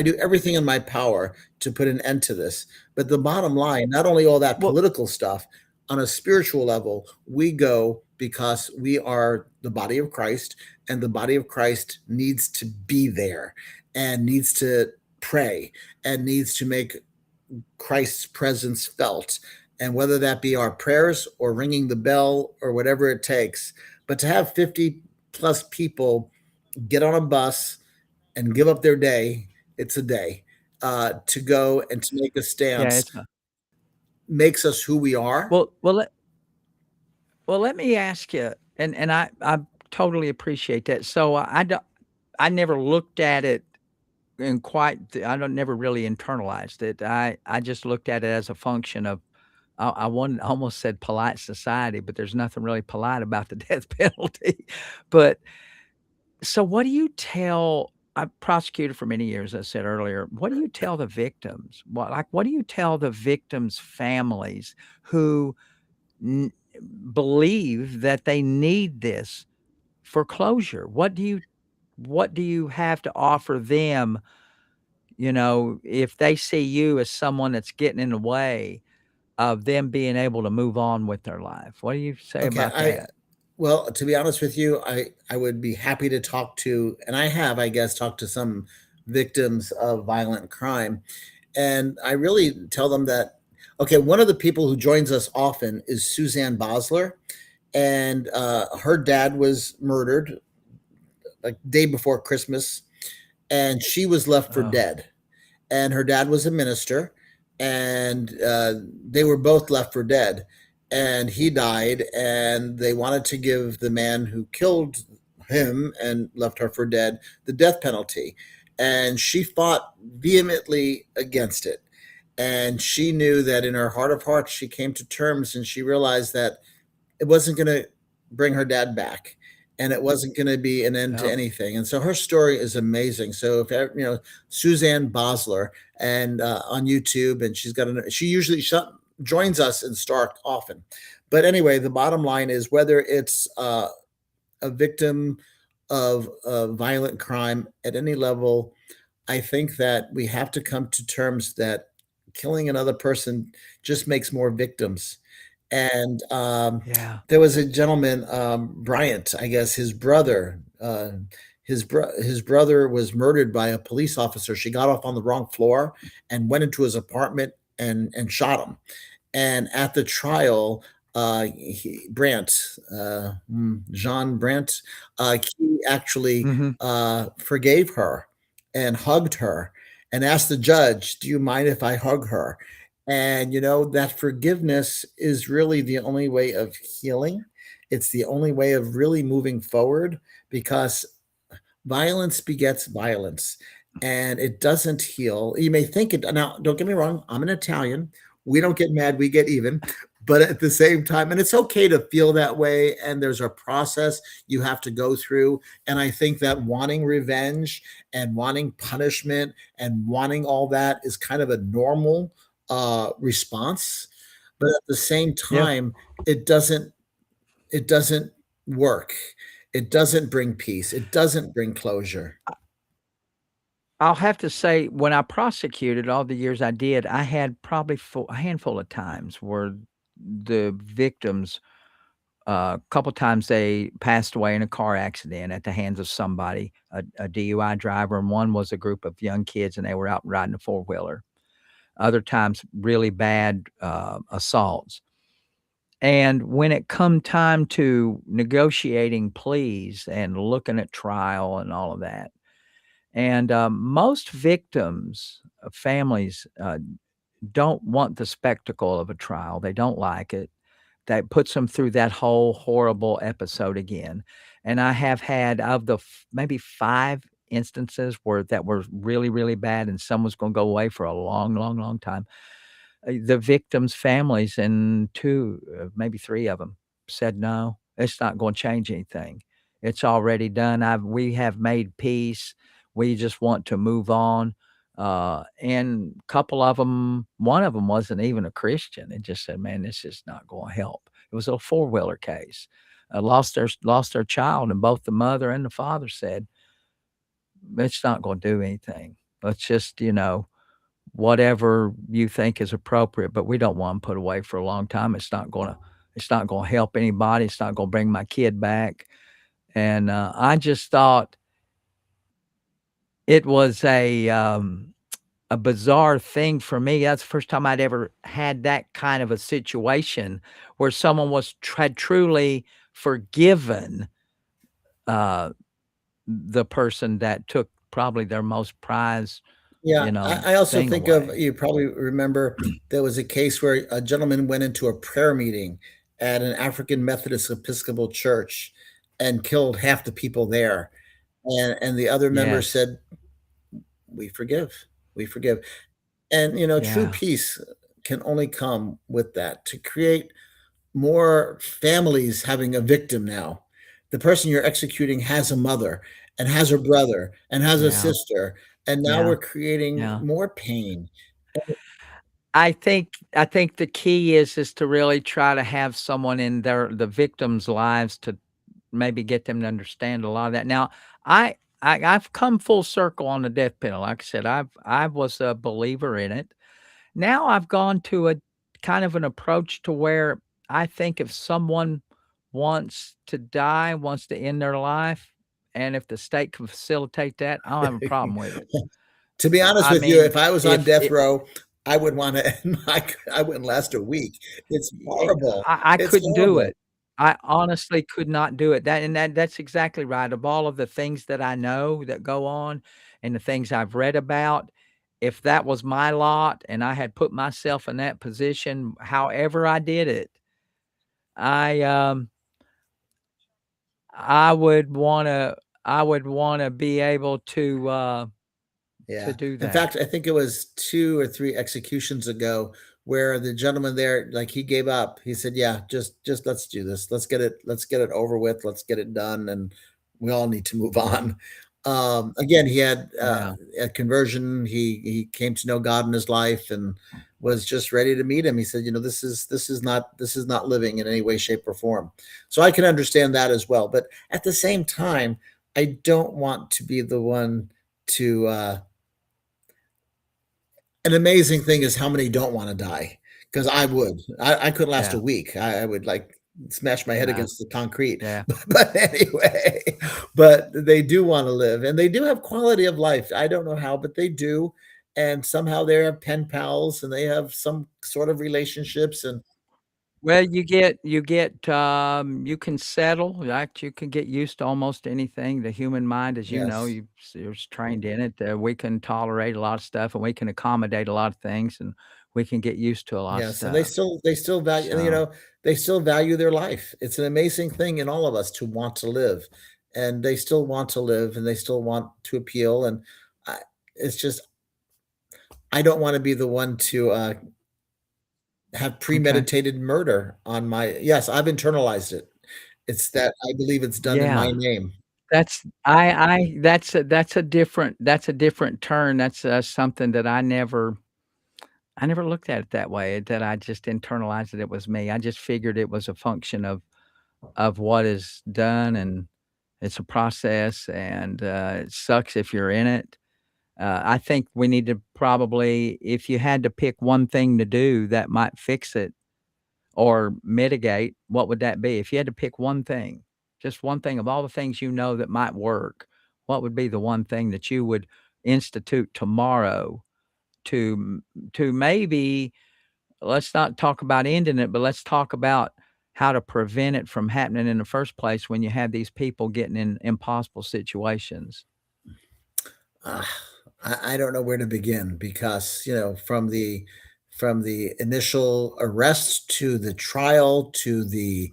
do everything in my power to put an end to this. But the bottom line, not only all that Well, political stuff, on a spiritual level, we go because we are the body of Christ, and the body of Christ needs to be there and needs to pray and needs to make Christ's presence felt. And whether that be our prayers or ringing the bell or whatever it takes, but to have 50 plus people get on a bus and give up their day, it's a day, to go and to make a yeah, stance it's a makes us who we are. well, let me ask you, and I totally appreciate that. So I never looked at it in quite the I don't never really internalized it. I just looked at it as a function of I wanted almost said polite society, but there's nothing really polite about the death penalty. But so what do you tell I prosecuted for many years, I said earlier. What do you tell the victims? What do you tell the victims' families who n believe that they need this for closure? What do you have to offer them, if they see you as someone that's getting in the way of them being able to move on with their life? What do you say Okay, about that? well, to be honest with you, I would be happy to talk to, and I have, I guess, talked to some victims of violent crime, and I really tell them that, okay, one of the people who joins us often is Suzanne Bosler, and her dad was murdered like day before Christmas, and she was left for Oh, dead. And her dad was a minister, and they were both left for dead. And he died, and they wanted to give the man who killed him and left her for dead the death penalty. And she fought vehemently against it. And she knew that in her heart of hearts, she came to terms and she realized that it wasn't going to bring her dad back, and it wasn't going to be an end to oh, anything. And so her story is amazing. So if Suzanne Bosler, and on YouTube, and she usually joins us in Stark often. But anyway, the bottom line is, whether it's a victim of violent crime at any level, I think that we have to come to terms that killing another person just makes more victims. And yeah. there was a gentleman, Bryant, I guess his brother. His brother was murdered by a police officer. She got off on the wrong floor and went into his apartment and shot him. And at the trial, Brandt, Jean Brandt, he actually Mhm. forgave her and hugged her and asked the judge, "Do you mind if I hug her?" And that forgiveness is really the only way of healing. It's the only way of really moving forward, because violence begets violence. and it doesn't heal. You may think it now, don't get me wrong, I'm an Italian. We don't get mad, we get even. But at the same time, and it's okay to feel that way, and there's a process you have to go through. And I think that wanting revenge and wanting punishment and wanting all that is kind of a normal response. But at the same Yeah. time, it doesn't it doesn't work. It doesn't bring peace. It doesn't bring closure. I'll have to say, when I prosecuted all the years I did, I had probably a handful of times where the victims, a couple times they passed away in a car accident at the hands of somebody, a DUI driver, and one was a group of young kids and they were out riding a four wheeler. Other times, really bad assaults. And when it come time to negotiating pleas and looking at trial and all of that, and most victims, families, don't want the spectacle of a trial. They don't like it. That puts them through that whole horrible episode again. And I have had of the maybe 5 instances where that were really, really bad, and someone's going to go away for a long, long, long time. The victims' families and 2, maybe 3 of them said, "No, it's not gonna change anything. It's already done. We have made peace. We just want to move on." And a couple of them, one of them wasn't even a Christian. It just said, "Man, this is not gonna help." It was a four-wheeler case. Lost their child, and both the mother and the father said, "It's not gonna do anything. Let's just, whatever you think is appropriate, but we don't want 'em put away for a long time. It's not gonna help anybody. It's not gonna bring my kid back." And, I just thought it was a bizarre thing for me. That's the first time I'd ever had that kind of a situation where someone had truly forgiven, uh, the person that took probably their most prized, Yeah, I also thing think of, away. you probably remember, there was a case where a gentleman went into a prayer meeting at an African Methodist Episcopal church and killed half the people there. And the other members Yes. said, "We forgive. We forgive." And, true Yeah. peace can only come with that, to create more families having a victim now. The person you're executing has a mother and has a brother and has a Yeah. sister, and now Yeah. we're creating Yeah. more pain. I think the key is to really try to have someone in the victims' lives to maybe get them to understand a lot of that. Now, I've come full circle on the death penalty. Like I said, I was a believer in it. Now I've gone to a kind of an approach to where I think if someone wants to die, wants to end their life, and if the state can facilitate that, I don't have a problem with it. To be honest I with you, mean, if I was on if death it row, I would wanna end my I wouldn't last a week. It's horrible. I It's couldn't do horrible. it. I honestly could not do it. That's exactly right. Of all of the things that I know that go on and the things I've read about, if that was my lot and I had put myself in that position, however I did it, I, I would wanna I would wanna be able to Yeah. do In that. fact, I think it was 2 or 3 executions ago where the gentleman there, like, he gave up. He said, "Yeah, just let's do this. Let's get it over with. Let's get it done, and we all need to move on." Again, he had, Yeah. a conversion. He came to know God in his life and was just ready to meet him. He said, this is not living in any way, shape, or form." So I can understand that as well. But at the same time, I don't want to be the one to, an amazing thing is how many don't wanna die, 'cause I would. I could last a Yeah. week. I would, like, smash my head Yeah. against the concrete. Yeah. But anyway, but they do wanna live, and they do have quality of life. I don't know how, but they do, and somehow they have pen pals, and they have some sort of relationships, and Well, you can settle, like, you can get used to almost anything. The human mind, as you know, yes. you're trained in it, we can tolerate a lot of stuff, and we can accommodate a lot of things, and we can get used to a lot of Yes, and they stuff. still they still value, and, So, they still value their life. It's an amazing thing in all of us to want to live, and they still want to live, and they still want to appeal, and it's just I don't want to be the one to have Okay. premeditated murder on my. Yes, I've internalized it. It's that I believe it's done in my Yeah. name. That's a different turn. That's, something that I never looked at it that way, that I just internalized that it was me. I just figured it was a function of what is done, and it's a process, and, it sucks if you're in it. I think we need to probably if you had to pick one thing to do that might fix it or mitigate, what would that be? If you had to pick one thing, just one thing of all the things you know that might work, what would be the one thing that you would institute tomorrow to to maybe let's not talk about ending it, but let's talk about how to prevent it from happening in the first place when you have these people getting in impossible situations. Ah, I don't know where to begin because, from the initial arrest to the trial to the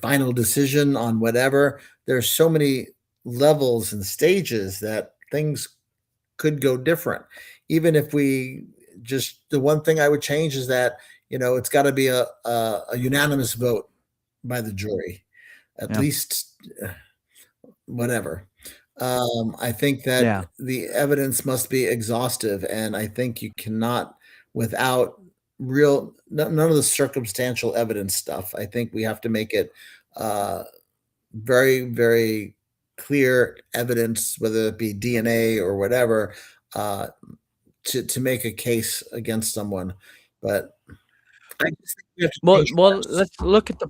final decision on whatever, there's so many levels and stages that things could go different. Even if we just the one thing I would change is that, it's gotta be a unanimous vote by the jury, at Yeah. least whatever. I think that Yeah. the evidence must be exhaustive, and I think you cannot, without real, none of the circumstantial evidence stuff. I think we have to make it uh, very, very clear evidence, whether it be DNA or whatever, uh, to make a case against someone. But I just think we have to change Well, hearts. let's look at the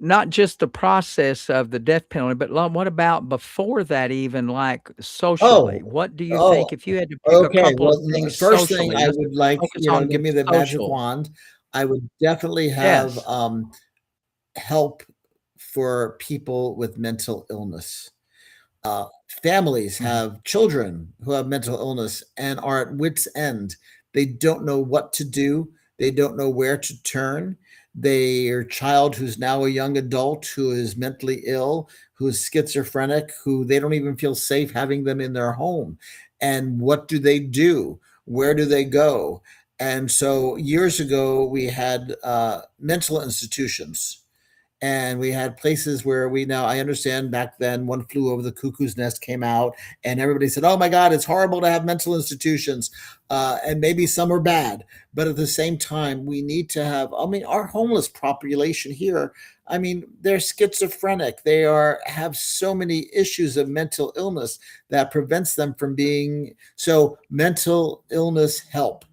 not just the process of the death penalty, but what about before that even, like, socially? Oh, What do you oh, think if you had to pick a okay. couple Well, of things first thing socially? I Let's would like, focus on give the me the magic social. wand. I would definitely have Yes. help for people with mental illness. Uh, Families Mhm. have children who have mental illness and are at wits' end. They don't know what to do. They don't know where to turn. Their child, who's now a young adult, who is mentally ill, who is schizophrenic, who they don't even feel safe having them in their home. And what do they do? Where do they go? And so years ago, we had mental institutions, and we had places where we now I understand back then One Flew Over the Cuckoo's Nest came out, and everybody said, oh my god, it's horrible to have mental institutions, and maybe some are bad, but at the same time we need to have, I mean, our homeless population here, I mean, they're schizophrenic, they are have so many issues of mental illness that prevents them from being, so mental illness help.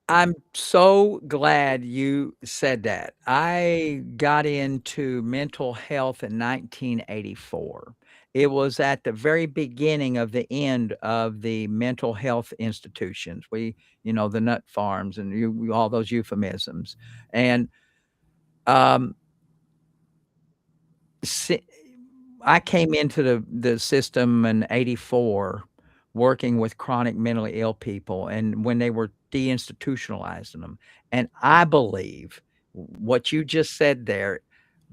I'm so glad you said that. I got into mental health in 1984. It was at the very beginning of the end of the mental health institutions. The nut farms and all those euphemisms. And um, si I came into the system in '84 working with chronic mentally ill people and when they were deinstitutionalizing them, and I believe what you just said there,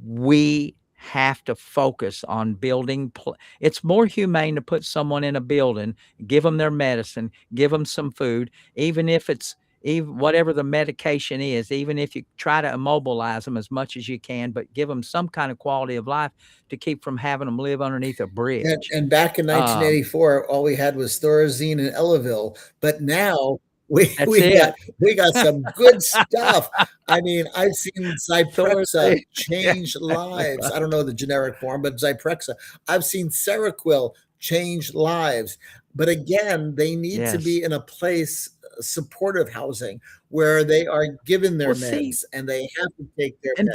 we have to focus on building it's more humane to put someone in a building, give them their medicine, give them some food, even if it's even whatever the medication is, even if you try to immobilize them as much as you can, but give them some kind of quality of life to keep from having them live underneath a bridge. And back in Um, 1984, all we had was Thorazine and Elavil, but now that's it. we got some good stuff. I mean, I've seen Zyprexa Dorothy. Yeah, change exactly lives. right. I don't know the generic form, but Zyprexa. I've seen Seroquel change lives. But again, they need to Yes. be in a place, supportive housing, where they are given their Well, see, meds and they have to take their and meds.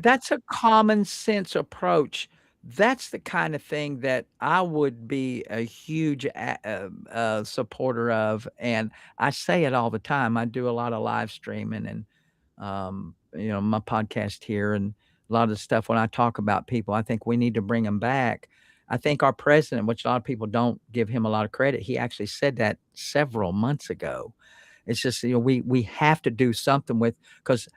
that's a common sense approach. That's the kind of thing that I would be a huge supporter of, and I say it all the time. I do a lot of live streaming and, my podcast here and a lot of the stuff when I talk about people, I think we need to bring them back. I think our president, which a lot of people don't give him a lot of credit, he actually said that several months ago. It's just, we have to do something with because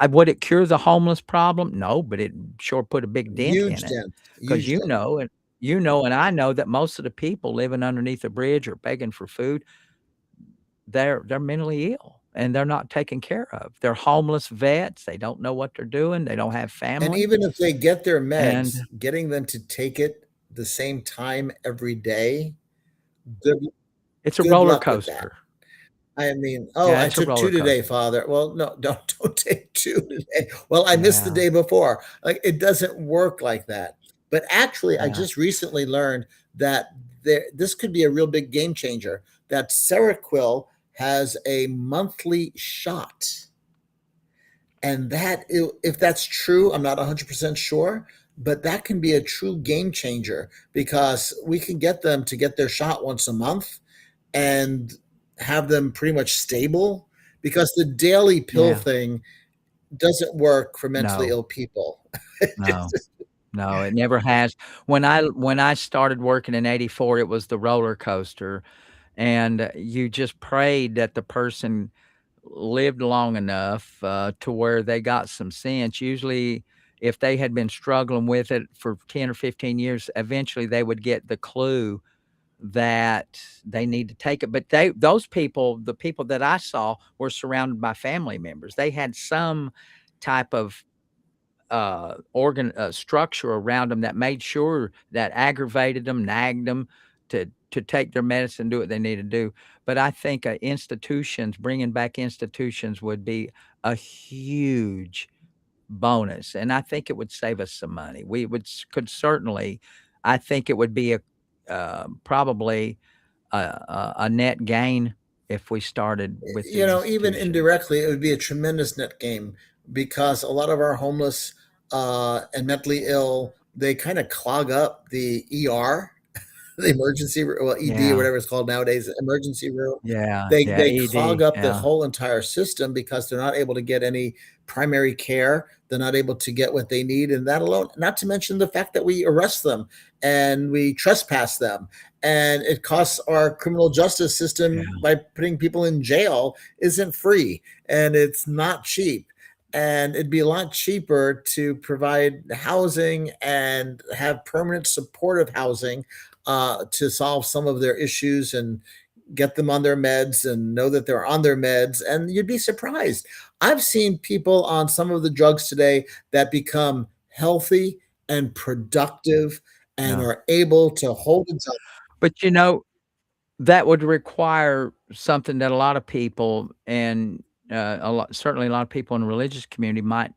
would it cure the homeless problem? No, but it sure put a big dent in Huge it dent, because huge dent. you know and I know that most of the people living underneath a bridge or begging for food, they're mentally ill, and they're not taken care of. They're homeless vets, they don't know what they're doing, they don't have And family, even if they get their and meds, getting them to take it the same time every day, good it's a good roller luck with that. coaster. I mean, "Oh, Yeah, I it's a took roller 2 today, coaster. Father." "Well, no, don't take 2 today." "Well, I missed the Yeah, day before." Like, it doesn't work like that. But actually, I yeah, just recently learned that this could be a real big game changer, that Seroquel has a monthly shot. And that if that's true, I'm not 100% sure, but that can be a true game changer because we can get them to get their shot once a month and have them pretty much stable because the daily pill yeah. thing doesn't work for mentally No, ill people. no, no, it never has. When I started working in '84, it was the roller coaster, and you just prayed that the person lived long enough, to where they got some sense. Usually, if they had been struggling with it for 10 or 15 years, eventually they would get the clue that they need to take it. But those people, the people that I saw, were surrounded by family members. They had some type of organ structure around them that made sure that aggravated them, nagged them to take their medicine, do what they need to do. But I think institutions, bringing back institutions, would be a huge bonus, and I think it would save us some money. We could certainly. I think it would be a probably a net gain if we started with the Even institutions. indirectly, it would be a tremendous net game because a lot of our homeless and mentally ill, they kind of clog up the ER, the emergency well, ED or Yeah, whatever it's called nowadays, emergency room. yeah, yeah. They clog ED. up the Yeah, whole entire system because they're not able to get any primary care. They're not able to get what they need, and that alone, not to mention the fact that we arrest them and we trespass them, and it costs our criminal justice system yeah, by putting people in jail isn't free and it's not cheap. And it'd be a lot cheaper to provide housing and have permanent supportive housing to solve some of their issues and get them on their meds and know that they're on their meds. And you'd be surprised. I've seen people on some of the drugs today that become healthy and productive and yeah. are able to hold a job. But, that would require something that a lot of people and, a lot of people in the religious community might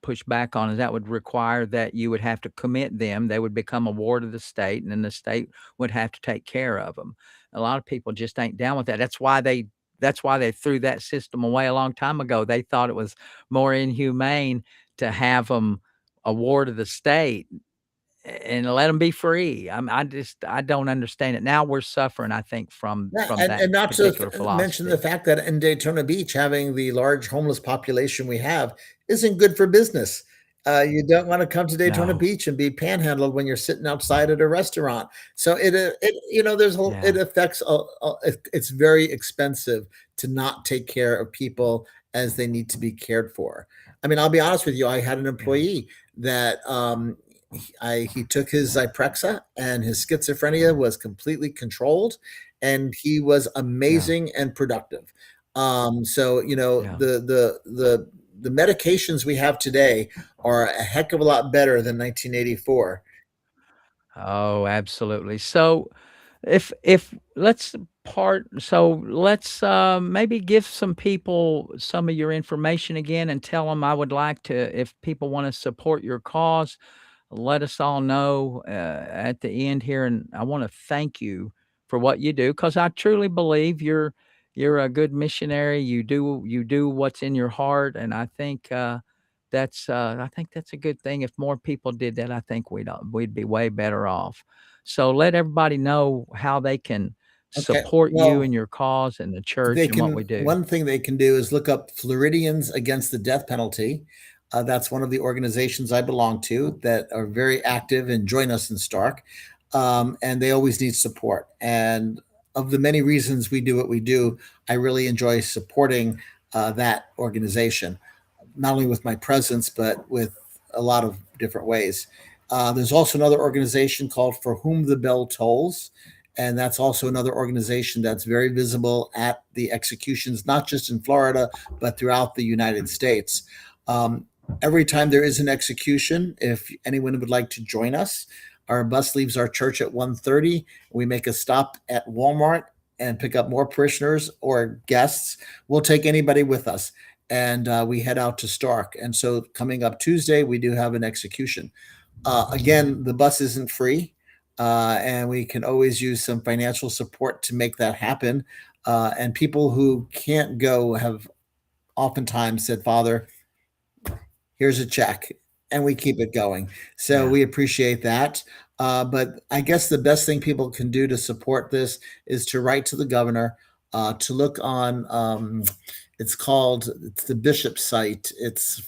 push back on, is that would require that you would have to commit them, they would become a ward of the state, and then the state would have to take care of them. A lot of people just ain't down with that. That's why they threw that system away a long time ago. They thought it was more inhumane to have them a ward of the state and let them be free. I don't understand it. Now we're suffering, I think, from Yeah, from that and not to particular mention the philosophy. fact that in Daytona Beach, having the large homeless population we have isn't good for business. You don't want to come to Daytona No. Beach and be panhandled when you're sitting outside at a restaurant. So it Yeah, affects. It's very expensive to not take care of people as they need to be cared for. I mean, I'll be honest with you. I had an yeah, employee that he took his Zyprexa and his schizophrenia was completely controlled, and he was yeah, amazing and productive. So yeah. the medications we have today are a heck of a lot better than 1984. Oh, absolutely. So, if let's, maybe give some people some of your information again and tell them I would like to if people wanna support your cause, let us all know, at the end here, and I wanna thank you for what you do because I truly believe you're a good missionary, you do what's in your heart, and I think that's a good thing. If more people did that, I think we'd be way better off. So let everybody know how they can Okay, support you well, and your cause and the church they and what can we do. one thing they can do is look up Floridians Against the Death Penalty. That's one of the organizations I belong to that are very active and join us in Stark. And they always need support. And of the many reasons we do what we do, I really enjoy supporting that organization, not only with my presence, but with a lot of different ways. There's also another organization called For Whom the Bell Tolls, and that's also another organization that's very visible at the executions, not just in Florida, but throughout the United States. Um, every time there is an execution, if anyone would like to join us, our bus leaves our church at 1:30. We make a stop at Walmart and pick up more parishioners or guests. We'll take anybody with us. And we head out to Stark. And so coming up Tuesday, we do have an execution. Again, the bus isn't free, and we can always use some financial support to make that happen. And people who can't go have oftentimes said, Father, here's a check, and we keep it going. So Yeah. we appreciate that. But I guess the best thing people can do to support this is to write to the governor, to look on. It's the bishop site. It's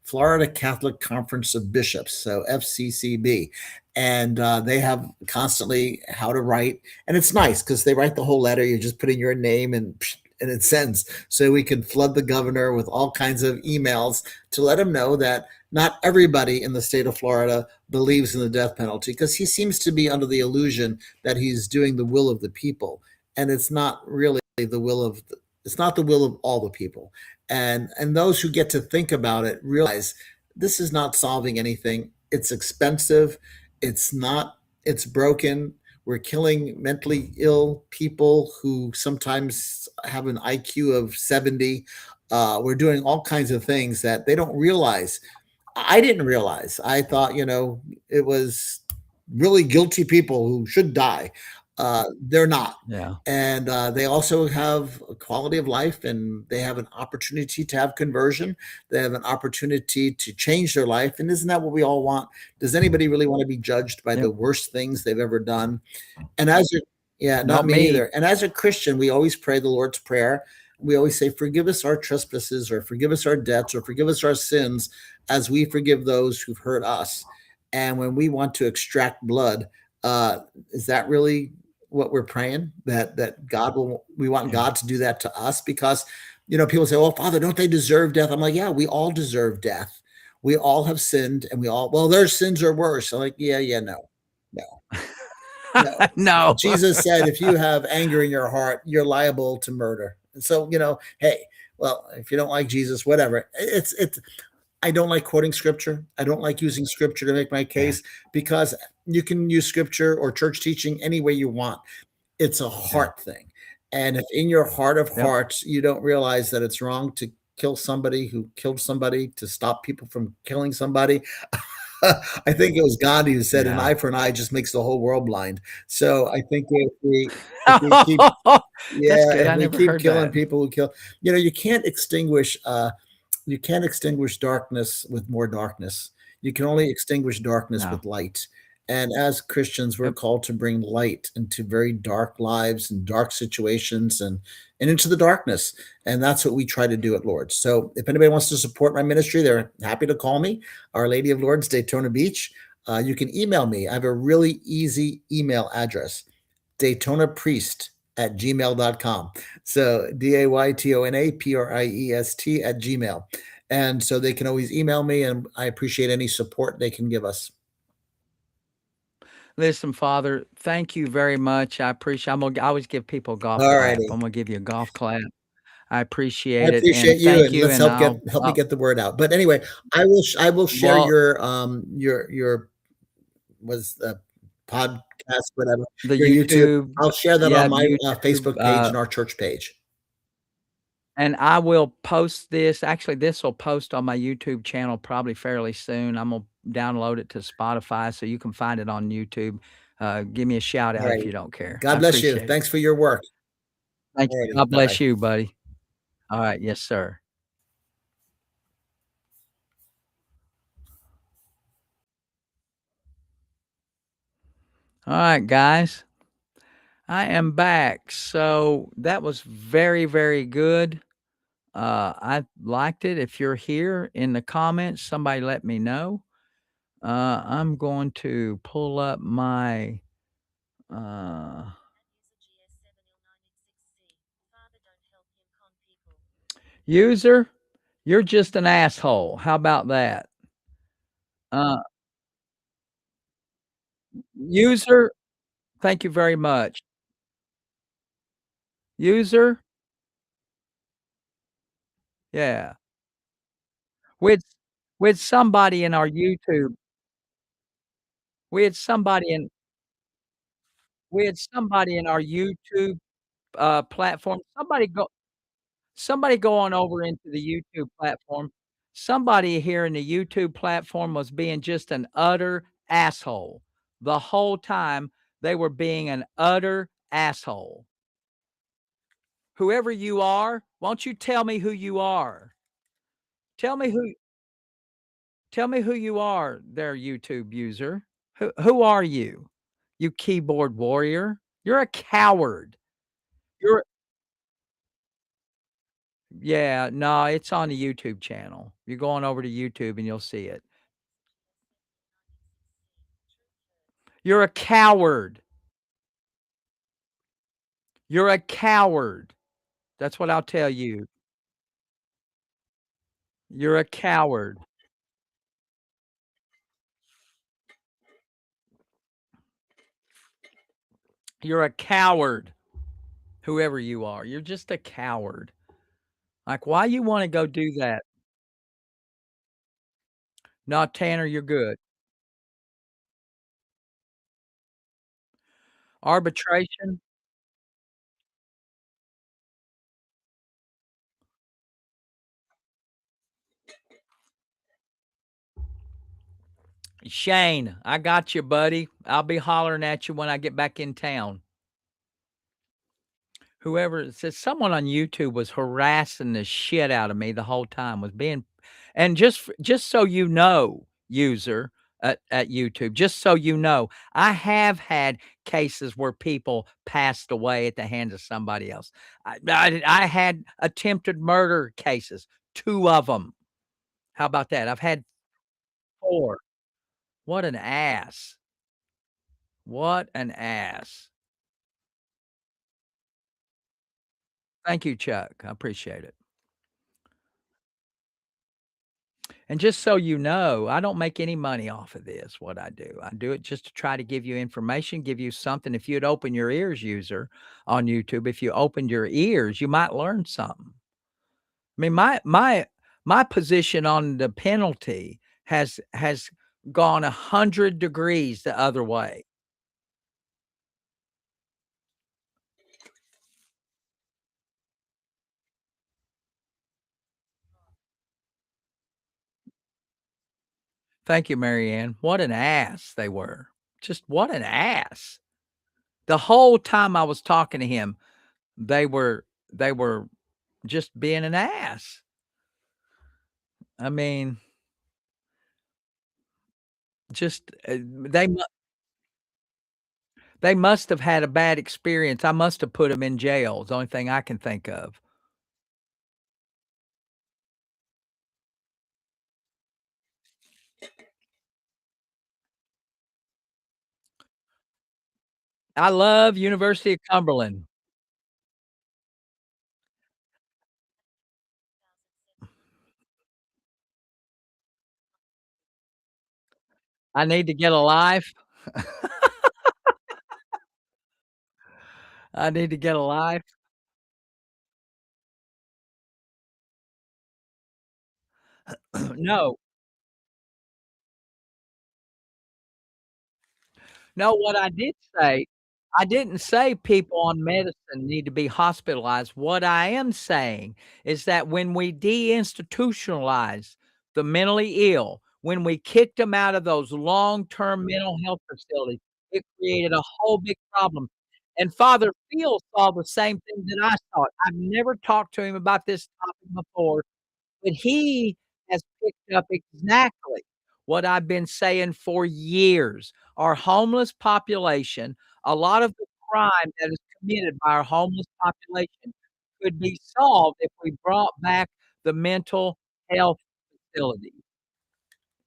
Florida Catholic Conference of Bishops, so FCCB, and they have constantly how to write, and it's nice because they write the whole letter. You just put in your name and it sends. So we can flood the governor with all kinds of emails to let him know that not everybody in the state of Florida believes in the death penalty because he seems to be under the illusion that he's doing the will of the people, and it's not really the will of it's not the will of all the people. And those who get to think about it realize this is not solving anything. It's expensive. It's not. It's broken. We're killing mentally ill people who sometimes have an IQ of 70. We're doing all kinds of things that they don't realize. I didn't realize. I thought, it was really guilty people who should die. They're not. Yeah. And they also have a quality of life and they have an opportunity to have conversion. They have an opportunity to change their life. And isn't that what we all want? Does anybody really want to be judged by the Yep. worst things they've ever done? And as a Yeah, not Not me me. either. And as a Christian, we always pray the Lord's Prayer. We always say, "Forgive us our trespasses, or forgive us our debts, or forgive us our sins, as we forgive those who've hurt us." And when we want to extract blood, uh, is that really what we're praying? That God will? We want Yeah. God to do that to us because people say, "Well, Father, don't they deserve death?" I'm like, "Yeah, we all deserve death. We all have sinned, and we all their sins are worse." I'm like, "Yeah, yeah, no, no." No. No. Jesus said, if you have anger in your heart, you're liable to murder. And so, hey, well, if you don't like Jesus, whatever. I don't like quoting scripture. I don't like using scripture to make my Yeah. case because you can use scripture or church teaching any way you want. It's a Yeah. heart thing. And if in your heart of Yep. hearts, you don't realize that it's wrong to kill somebody who killed somebody, to stop people from killing somebody, I think it was Gandhi who said an Yeah. eye for an eye just makes the whole world blind. So I think if we keep That's yeah, good. if I we never keep heard killing that. people who kill, you can't extinguish darkness with more darkness. You can only extinguish darkness No. with light. And as Christians, we're Yep. called to bring light into very dark lives and dark situations and into the darkness. And that's what we try to do at Lord's. So if anybody wants to support my ministry, they're happy to call me. Our Lady of Lourdes, Daytona Beach. You can email me. I have a really easy email address, DaytonaPriest@gmail.com. So DaytonaPriest@gmail. And so they can always email me, and I appreciate any support they can give us. Listen, Father, thank you very much. I appreciate I always give people a golf All clap. righty. I'm gonna give you a golf clap. I I appreciate it, and appreciate you, thank and you, let's and help me get the word out. But anyway, I will share well, your was the podcast, whatever, the your YouTube. YouTube, I'll share that yeah, on my YouTube, Facebook page and our church page. and I will post this actually, this will post on my YouTube channel probably fairly soon. I'm gonna download it to Spotify so you can find it on YouTube. Give me a shout All out if right. you don't care. I God bless you. appreciate it. Thanks for your work. Thank All you. righty. God Bye bye. bless you, buddy. Alright, yes, sir. Alright, guys. I am back. So, that was very, very good. I liked it. If you're here in the comments, somebody let me know. I'm going to pull up my, uh user, you're just an asshole. How about that? Uh User, thank you very much. User, yeah. With with somebody in our YouTube we had somebody in we had somebody in our YouTube, platform, somebody go on over into the YouTube platform. Somebody here in the YouTube platform was being just an utter asshole. The whole time, they were being an utter asshole. Whoever you are, won't you tell me who you are? Tell me who tell me who you are there, YouTube user. Who are you? You keyboard warrior? You're a coward. You're Yeah, no, it's on the YouTube channel. You're going over to YouTube and you'll see it. You're a coward. You're a coward. That's what I'll tell you. You're a coward. You're a coward, whoever you are. You're just a coward. Like, why you wanna go do that? No, Tanner, you're good. Arbitration? Shane, I got you, buddy. I'll be hollering at you when I get back in town. Whoever it says someone on YouTube was harassing the shit out of me the whole time, was being and just so you know, user at YouTube, just so you know, I have had cases where people passed away at the hands of somebody else. I had attempted murder cases, 2 of them. How about that? I've had 4. What an ass. What an ass. Thank you, Chuck. I appreciate it. And just so you know, I don't make any money off of this, what I do. I do it just to try to give you information, give you something. If you'd open your ears, user, on YouTube, if you opened your ears, you might learn something. I mean, my position on the penalty has gone 100 degrees the other way. Thank you, Marianne. What an ass they were. Just what an ass. The whole time I was talking to him, they were just being an ass. I mean, just, they must have had a bad experience. I must have put them in jail, is the only thing I can think of. I love University of Cumberland. I need to get a life. I need to get a life. No. No, what I did say I didn't say people on medicine need to be hospitalized. What I am saying is that when we deinstitutionalize the mentally ill, when we kicked them out of those long-term mental health facilities, it created a whole big problem. And Fr.Phil saw the same thing that I saw. I've never talked to him about this topic before, but he has picked up exactly what I've been saying for years. Our homeless population, a lot of the crime that is committed by our homeless population could be solved if we brought back the mental health facilities,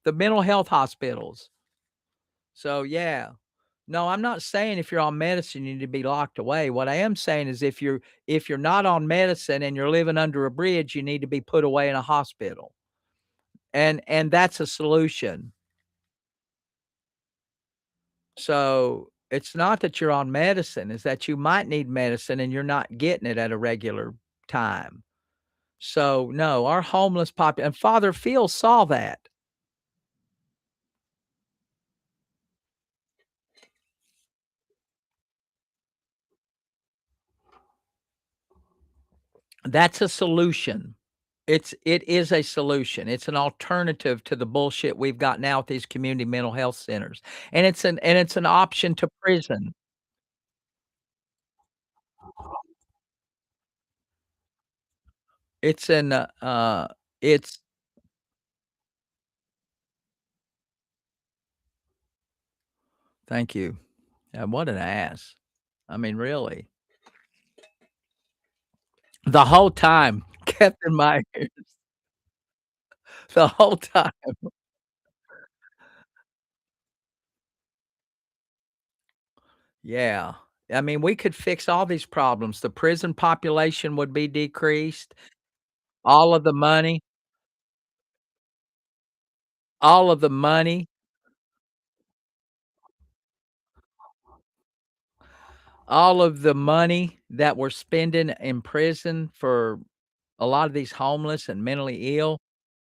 the mental health hospitals. So, yeah. No, I'm not saying if you're on medicine, you need to be locked away. What I am saying is if you're not on medicine and you're living under a bridge, you need to be put away in a hospital. And that's a solution. So, it's not that you're on medicine, it's that you might need medicine and you're not getting it at a regular time. So, no, our homeless and Fr.Phil saw that. That's a solution. It is a solution. It's an alternative to the bullshit we've got now with these community mental health centers, and it's an option to prison. It's an, it's Thank you. What an ass. I mean, really. The whole time kept in my ears, the whole time. Yeah. I mean, we could fix all these problems. The prison population would be decreased. All of the money all of the money all of the money that we're spending in prison for a lot of these homeless and mentally ill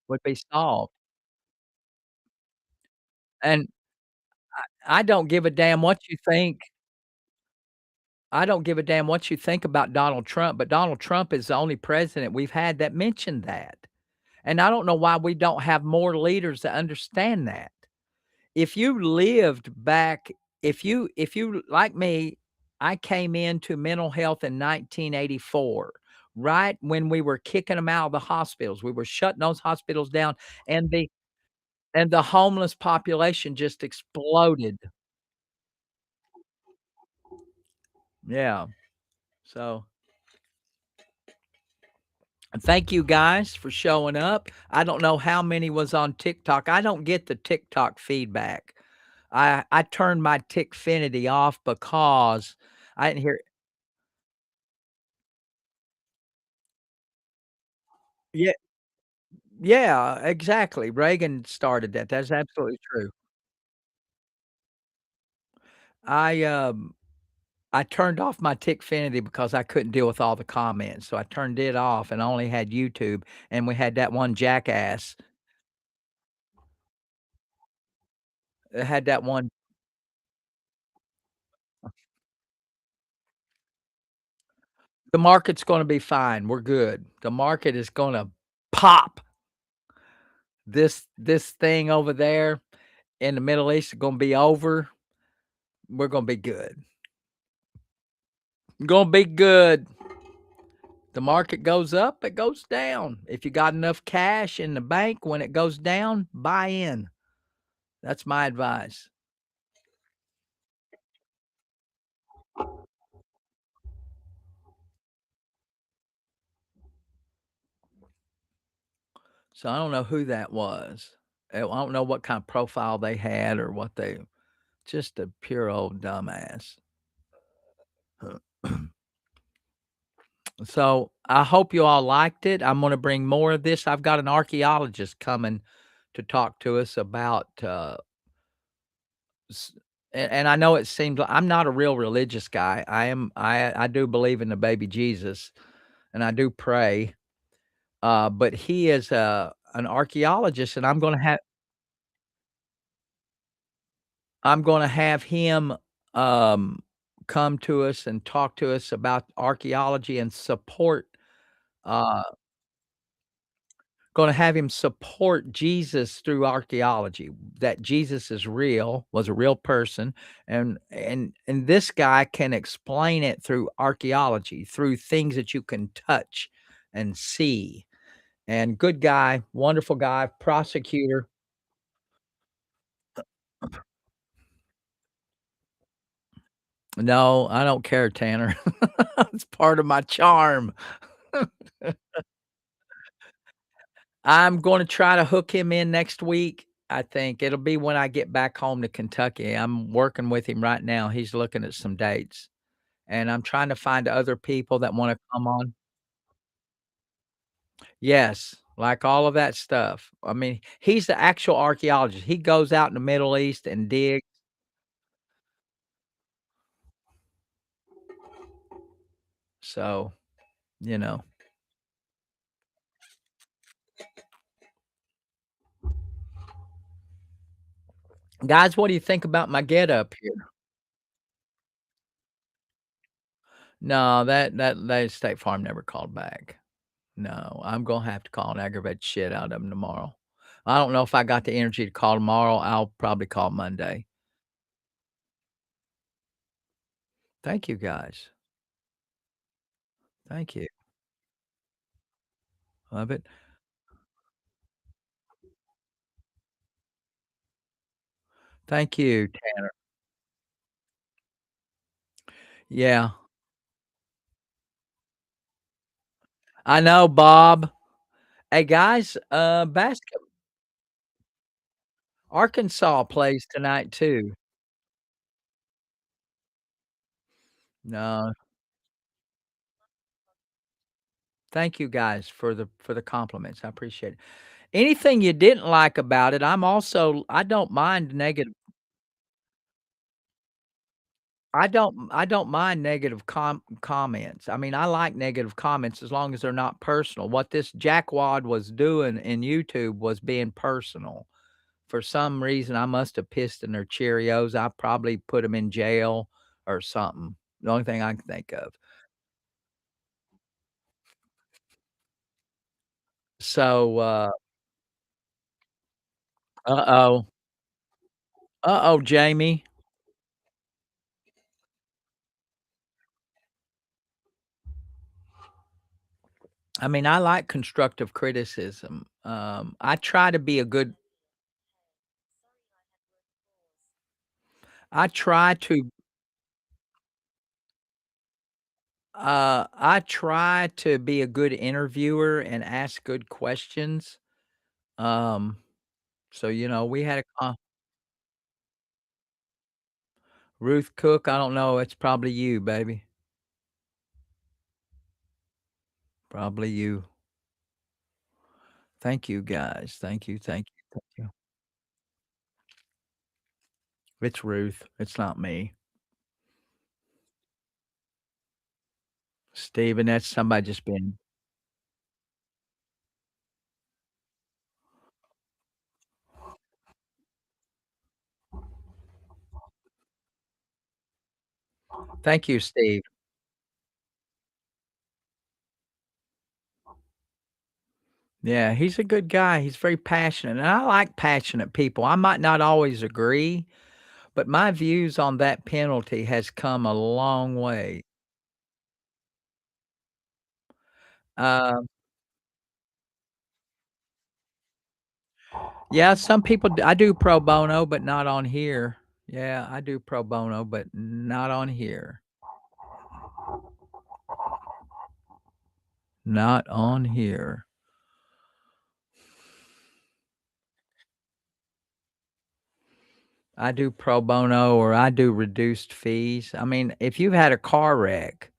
would be solved. And I don't give a damn what you think. I don't give a damn what you think about Donald Trump, but Donald Trump is the only president we've had that mentioned that. And I don't know why we don't have more leaders that understand that. If you lived back if you like me, I came into mental health in 1984, right when we were kicking them out of the hospitals. We were shutting those hospitals down, and the homeless population just exploded. Yeah. So, thank you guys for showing up. I don't know how many was on TikTok. I don't get the TikTok feedback. I turned my Tickfinity off because I didn't hear. Yeah, yeah, exactly. Reagan started that. That's absolutely true. I, um, I turned off my Tickfinity because I couldn't deal with all the comments, so I turned it off and only had YouTube, and we had that one jackass that had that one. The market's gonna be fine. We're good. The market is gonna pop. This thing over there in the Middle East is gonna be over. We're gonna be good. Gonna be good. The market goes up, it goes down. If you got enough cash in the bank when it goes down, buy in. That's my advice. So I don't know who that was. I don't know what kind of profile they had or what they just a pure old dumbass. So I hope you all liked it. I'm gonna bring more of this. I've got an archaeologist coming to talk to us about s and I know it seems like I'm not a real religious guy. I do believe in the baby Jesus, and I do pray, but he is an archaeologist, and I'm gonna have him, um, come to us and talk to us about archaeology and support, uh gonna have him support Jesus through archaeology, that Jesus is real, was a real person, and this guy can explain it through archaeology, through things that you can touch and see, and good guy, wonderful guy, prosecutor. No, I don't care, Tanner. It's part of my charm. I'm gonna try to hook him in next week. I think it'll be when I get back home to Kentucky. I'm working with him right now. He's looking at some dates, and I'm trying to find other people that wanna come on. Yes, like all of that stuff. I mean, he's the actual archaeologist. He goes out in the Middle East and digs. So, you know. Guys, what do you think about my getup here? No, that State Farm never called back. No, I'm gonna have to call and aggravate the shit out of them tomorrow. I don't know if I got the energy to call tomorrow. I'll probably call Monday. Thank you, guys. Thank you. Love it. Thank you, Tanner. Yeah. I know, Bob. Hey, guys, Arkansas plays tonight too. No, thank you guys for the compliments. I appreciate it. Anything you didn't like about it, I don't mind negative I don't mind negative comments. I mean, I like negative comments as long as they're not personal. What this jackwad was doing in YouTube was being personal. For some reason, I must have pissed in their Cheerios. I probably put them in jail or something. The only thing I can think of. So, uh-oh. Uh-oh, Jamie. I mean, I like constructive criticism. I try to I try to be a good interviewer and ask good questions. Um, so, we had Ruth Cook, I don't know, it's probably you, baby. Probably you. Thank you, guys. Thank you, thank you. It's Ruth. It's not me. Steven, that's somebody just being thank you, Steve. Yeah, he's a good guy. He's very passionate, and I like passionate people. I might not always agree, but my views on that penalty has come a long way. Um, yeah, some people I do pro bono, but not on here. Yeah, I do pro bono, but not on here. Not on here. I do pro bono or I do reduced fees. I mean, if you've had a car wreck,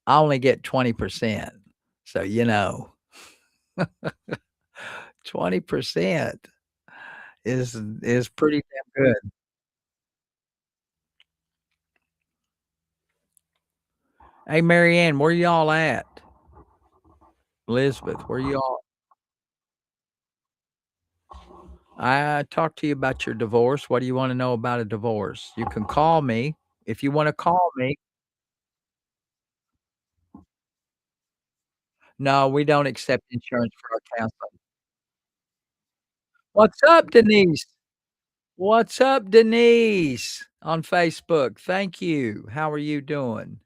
I only get 20%. So, 20% is pretty damn good. Hey, Marianne, where y'all at? Elizabeth, where y'all I talked to you about your divorce. What do you wanna know about a divorce? You can call me. If you wanna call me No, we don't accept insurance for our counseling. What's up, Denise? What's up, Denise? On Facebook. Thank you. How are you doing?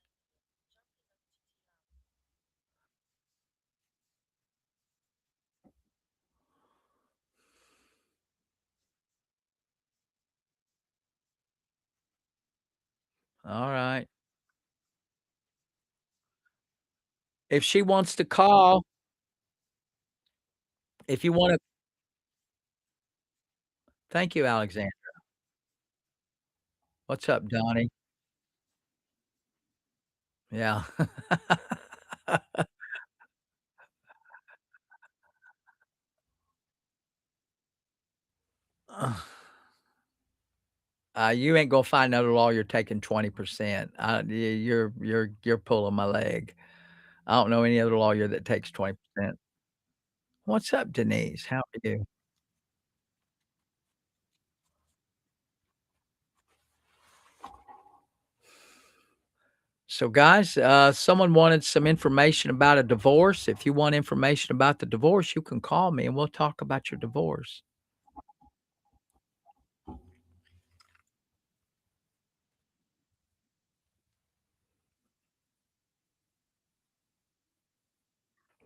Alright. If she wants to call, if you wanna Thank you, Alexandra. What's up, Donnie? Yeah. You ain't gonna find no lawyer taking 20%. You're pulling my leg. I don't know any other lawyer that takes 20%. What's up, Denise? How are you? So, guys, someone wanted some information about a divorce. If you want information about the divorce, you can call me and we'll talk about your divorce.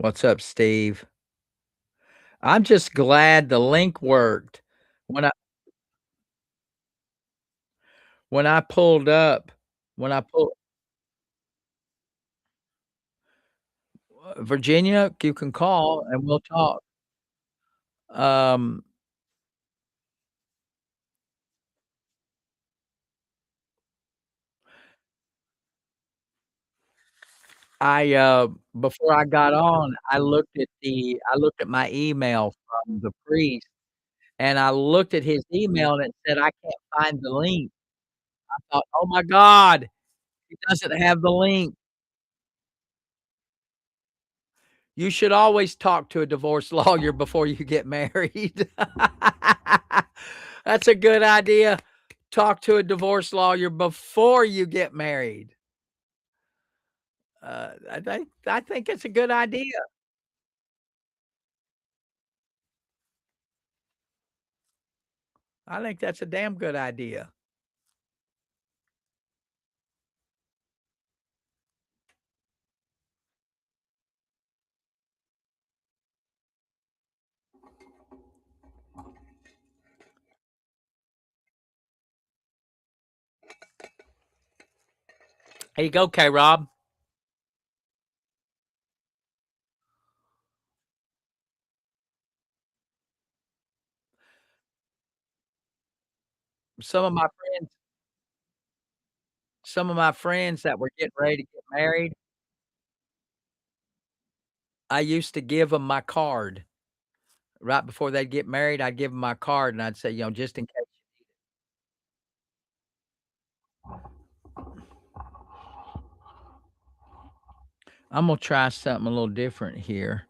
What's up, Steve? I'm just glad the link worked. When I when I pulled up, when I pulled Virginia, you can call and we'll talk. Um, before I got on, I looked at my email from the priest, and I looked at his email and it said, "I can't find the link." I thought, "Oh my god, he doesn't have the link." You should always talk to a divorce lawyer before you get married. That's a good idea. Talk to a divorce lawyer before you get married. I think it's a good idea. I think that's a damn good idea. Here you go, K-Rob. Some of my friends some of my friends that were getting ready to get married, I used to give them my card. Right before they'd get married, I'd give them my card, and I'd say, "Just in case." I'm gonna try something a little different here.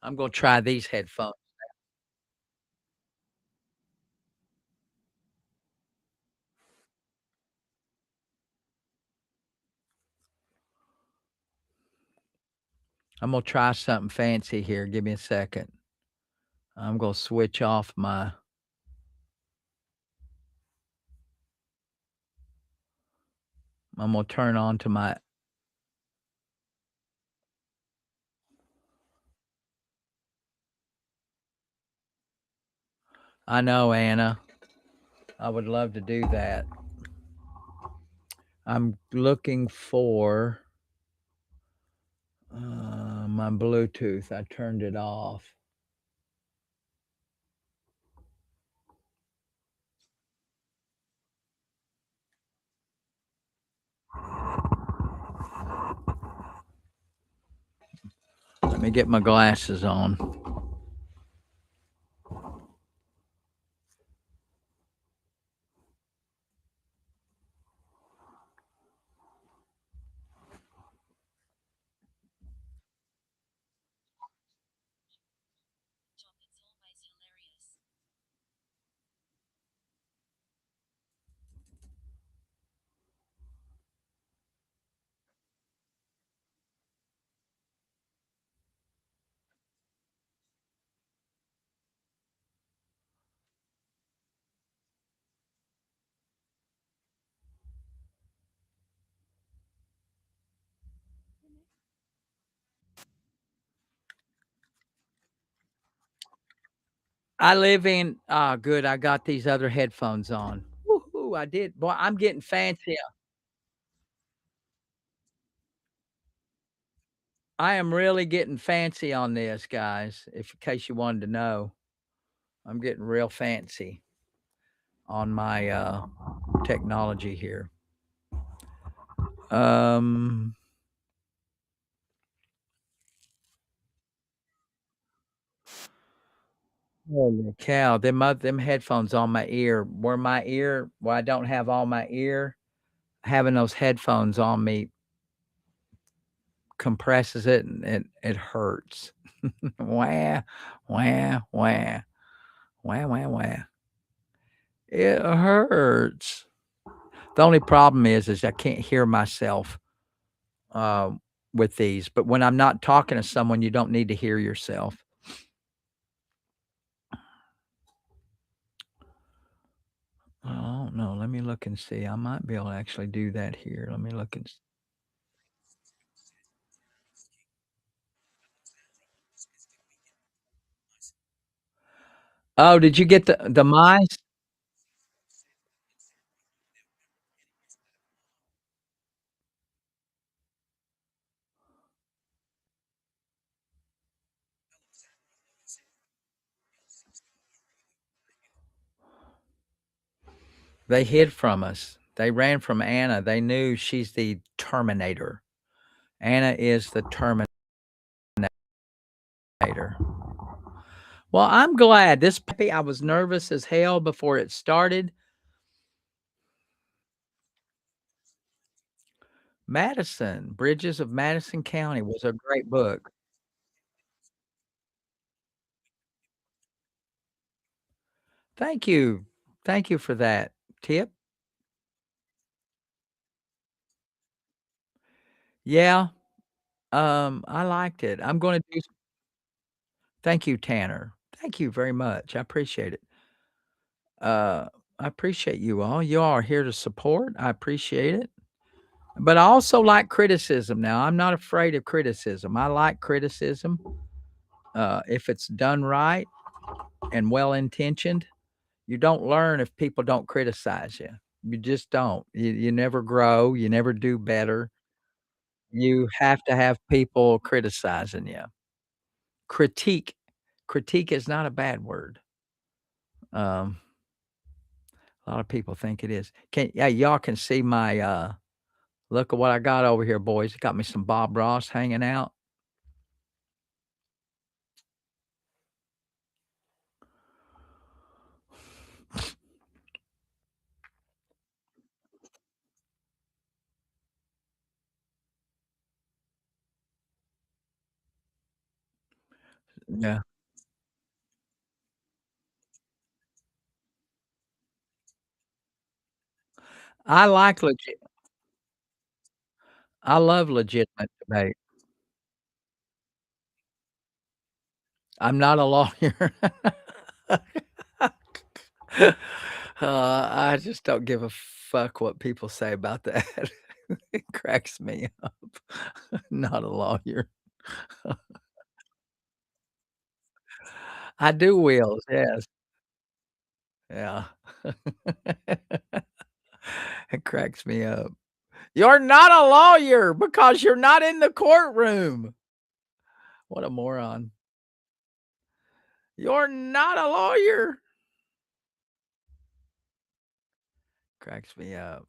I'm gonna try these headphones. I'm gonna try something fancy here. Give me a second. I'm gonna switch off my I'm gonna turn on to my I know, Anna. I would love to do that. I'm looking for, my Bluetooth. I turned it off. Let me get my glasses on. I live in good, I got these other headphones on. Woohoo, I did. Boy, I'm getting fancy. I am really getting fancy on this, guys, if in case you wanted to know. I'm getting real fancy on my, technology here. Um, Holy cow, them headphones on my ear, where I don't have all my ear, having those headphones on me compresses it and it hurts. Wah, wah, wah, wah, wah, wah. It hurts. The only problem is I can't hear myself, with these, but when I'm not talking to someone, you don't need to hear yourself. Oh, no, let me look and see. I might be able to actually do that here. Let me look and s Oh, did you get the mice? They hid from us. They ran from Anna. They knew she's the terminator. Anna is the terminator. Well, I'm glad this puppy I was nervous as hell before it started. Madison, Bridges of Madison County was a great book. Thank you. Thank you for that tip. Yeah, I liked it. I'm gonna do Thank you, Tanner. Thank you very much. I appreciate it. Uh, I appreciate you all. You all are here to support. I appreciate it. But I also like criticism now. I'm not afraid of criticism. I like criticism. If it's done right and well intentioned, you don't learn if people don't criticize you. You just don't. You never grow. You never do better. You have to have people criticizing you. Critique. Critique is not a bad word. Um, a lot of people think it is. Can Yeah, y'all can see my look at what I got over here, boys. Got me some Bob Ross hanging out. Yeah. I like legit I love legitimate debate. I'm not a lawyer. I just don't give a fuck what people say about that. It cracks me up. Not a lawyer. I do wills, yes. Yeah. It cracks me up. "You're not a lawyer because you're not in the courtroom." What a moron. "You're not a lawyer." Cracks me up.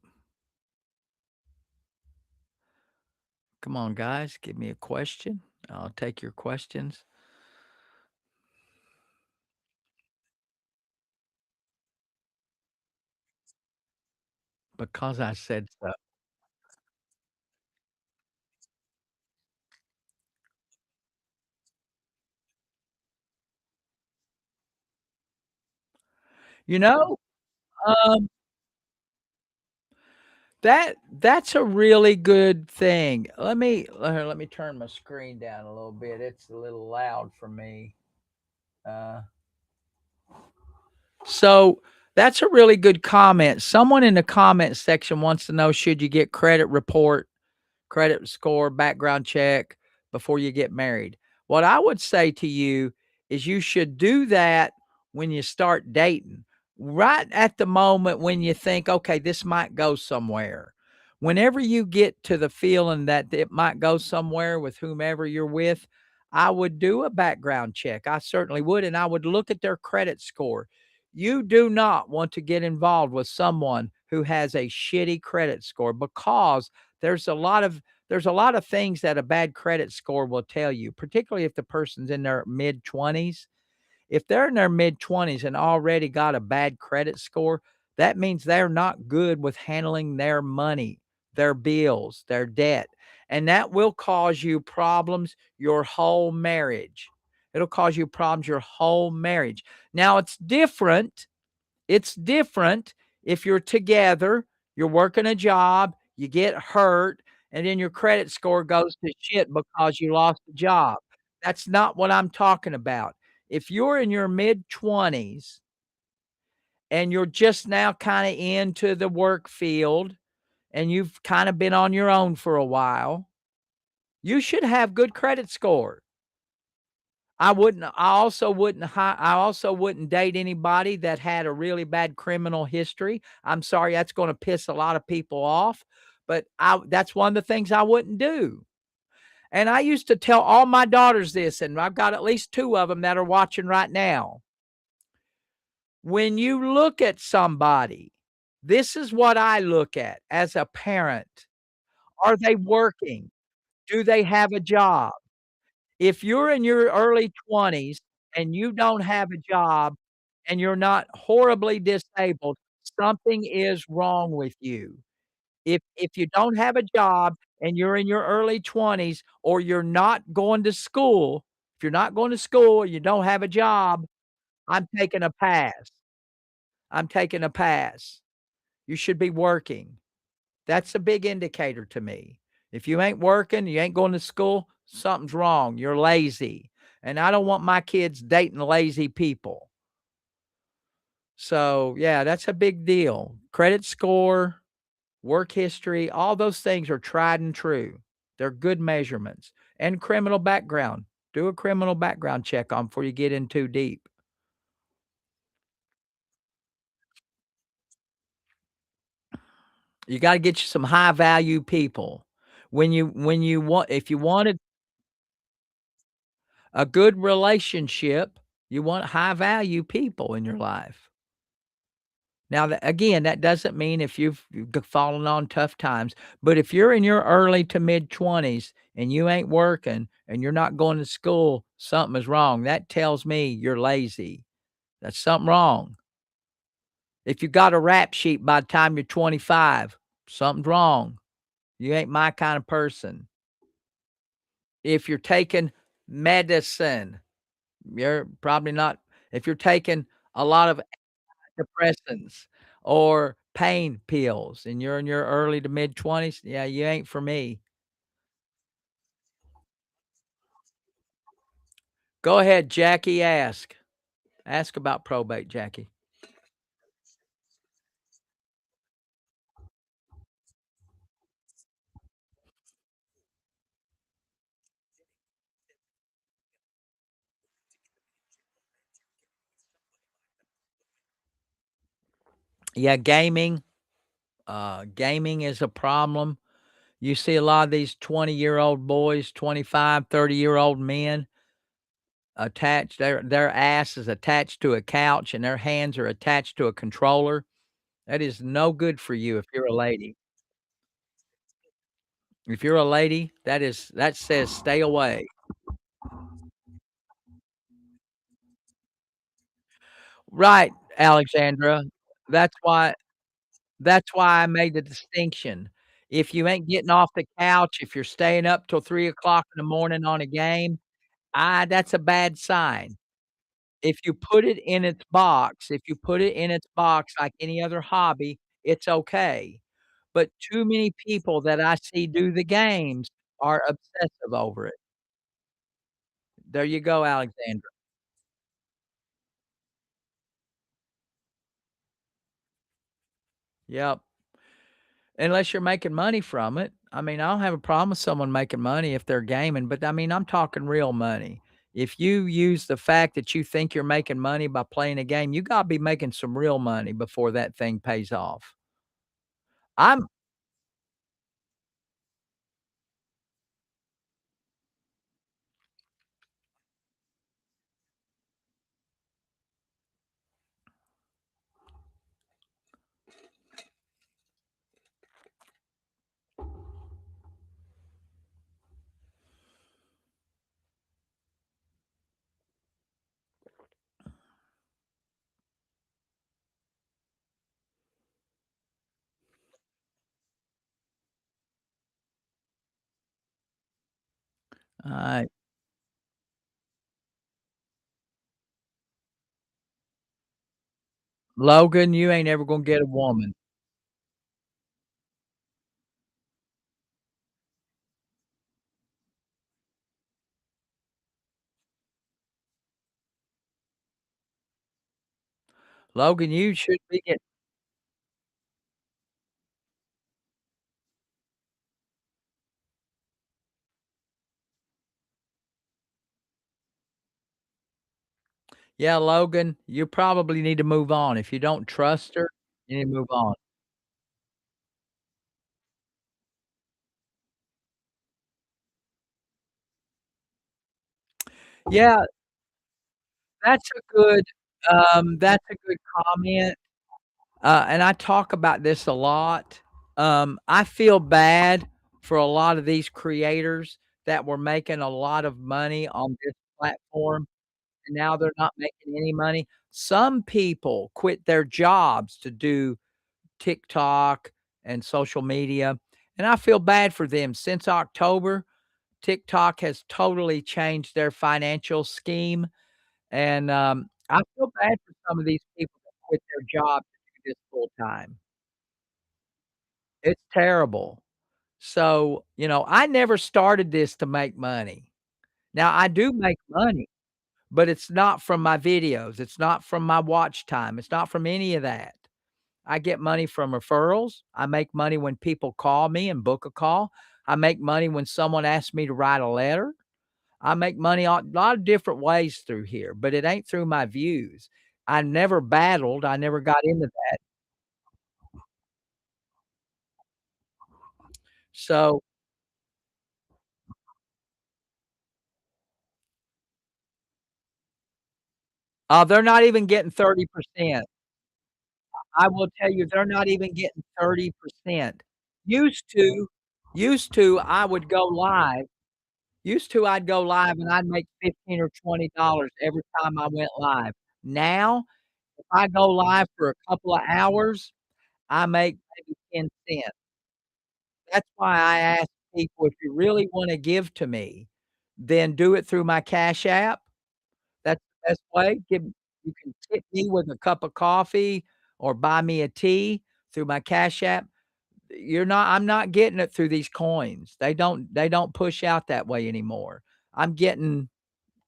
Come on, guys, give me a question. I'll take your questions because I said so. You know, um, that's a really good thing. Let me turn my screen down a little bit. It's a little loud for me. Uh, so that's a really good comment. Someone in the comment section wants to know, should you get credit score, background check before you get married? What I would say to you is you should do that when you start dating, right at the moment when you think, okay, this might go somewhere. Whenever you get to the feeling that it might go somewhere with whomever you're with, I would do a background check. I certainly would. And I would look at their credit score. You do not want to get involved with someone who has a shitty credit score because there's a lot of there's a lot of things that a bad credit score will tell you, particularly if the person's in their mid 20s. If they're in their mid-20s and already got a bad credit score, that means they're not good with handling their money, their bills, their debt, and that will cause you problems your whole marriage. It'll cause you problems your whole marriage. Now it's different if you're together, you're working a job, you get hurt, and then your credit score goes to shit because you lost a job. That's not what I'm talking about. If you're in your mid-20s and you're just now kinda into the work field and you've kinda been on your own for a while, you should have good credit score. I also wouldn't date anybody that had a really bad criminal history. I'm sorry, that's gonna piss a lot of people off, but I that's one of the things I wouldn't do. And I used to tell all my daughters this, and I've got at least 2 of them that are watching right now. When you look at somebody, this is what I look at as a parent. Are they working? Do they have a job? If you're in your early 20s and you don't have a job and you're not horribly disabled, something is wrong with you. If you don't have a job and you're in your early 20s or you're not going to school, if you're not going to school or you don't have a job, I'm taking a pass. I'm taking a pass. You should be working. That's a big indicator to me. If you ain't working, you ain't going to school, something's wrong. You're lazy. And I don't want my kids dating lazy people. So, yeah, that's a big deal. Credit score, work history, all those things are tried and true. They're good measurements. And criminal background. Do a criminal background check on before you get in too deep. You gotta get you some high value people. When you want if you wanted a good relationship, you want high value people in your life. Now, that again, that doesn't mean if you've fallen on tough times, but if you're in your early to mid 20s and you ain't working and you're not going to school, something is wrong. That tells me you're lazy. That's something wrong. If you got a rap sheet by the time you're 25, something's wrong. You ain't my kind of person. If you're taking medicine, you're probably not if you're taking a lot of depressants or pain pills and you're in your early to mid 20s, yeah, you ain't for me. Go ahead, Jackie, ask. Ask about probate, Jackie. Yeah, gaming is a problem. You see a lot of these 20-year-old boys, 25, 30-year-old men attached their ass is attached to a couch and their hands are attached to a controller. That is no good for you if you're a lady. If you're a lady, that says stay away. Right, Alexandra. That's why that's why I made the distinction. If you ain't getting off the couch, if you're staying up till 3 o'clock in the morning on a game, that's a bad sign. If you put it in its box like any other hobby, it's okay. But too many people that I see do the games are obsessive over it. There you go, Alexandra. Yep. Unless you're making money from it. I mean, I don't have a problem with someone making money if they're gaming, but I mean, I'm talking real money. If you use the fact that you think you're making money by playing a game, you gotta be making some real money before that thing pays off. I'm Alright. Logan, you ain't ever gonna get a woman. Logan, you should be get Yeah, Logan, you probably need to move on. If you don't trust her, you need to move on. Yeah, that's a good comment, and I talk about this a lot. I feel bad for a lot of these creators that were making a lot of money on this platform, and now they're not making any money. Some people quit their jobs to do TikTok and social media, and I feel bad for them. Since October, TikTok has totally changed their financial scheme, and, I feel bad for some of these people that quit their job to do this full time. It's terrible. So, I never started this to make money. Now, I do make money, but it's not from my videos, it's not from my watch time, it's not from any of that. I get money from referrals, I make money when people call me and book a call, I make money when someone asks me to write a letter, I make money a lot of different ways through here, but it ain't through my views. I never battled, I never got into that. So, they're not even getting 30%. I will tell you, they're not even getting 30%. Used to I would go live I'd go live and I'd make 15 or $20 every time I went live. Now, if I go live for a couple of hours, I make maybe 10 cents. That's why I ask people, if you really wanna give to me, then do it through my Cash App. That's the best way. Give You can tip me with a cup of coffee or buy me a tea through my Cash App. I'm not getting it through these coins. They don't push out that way anymore. I'm getting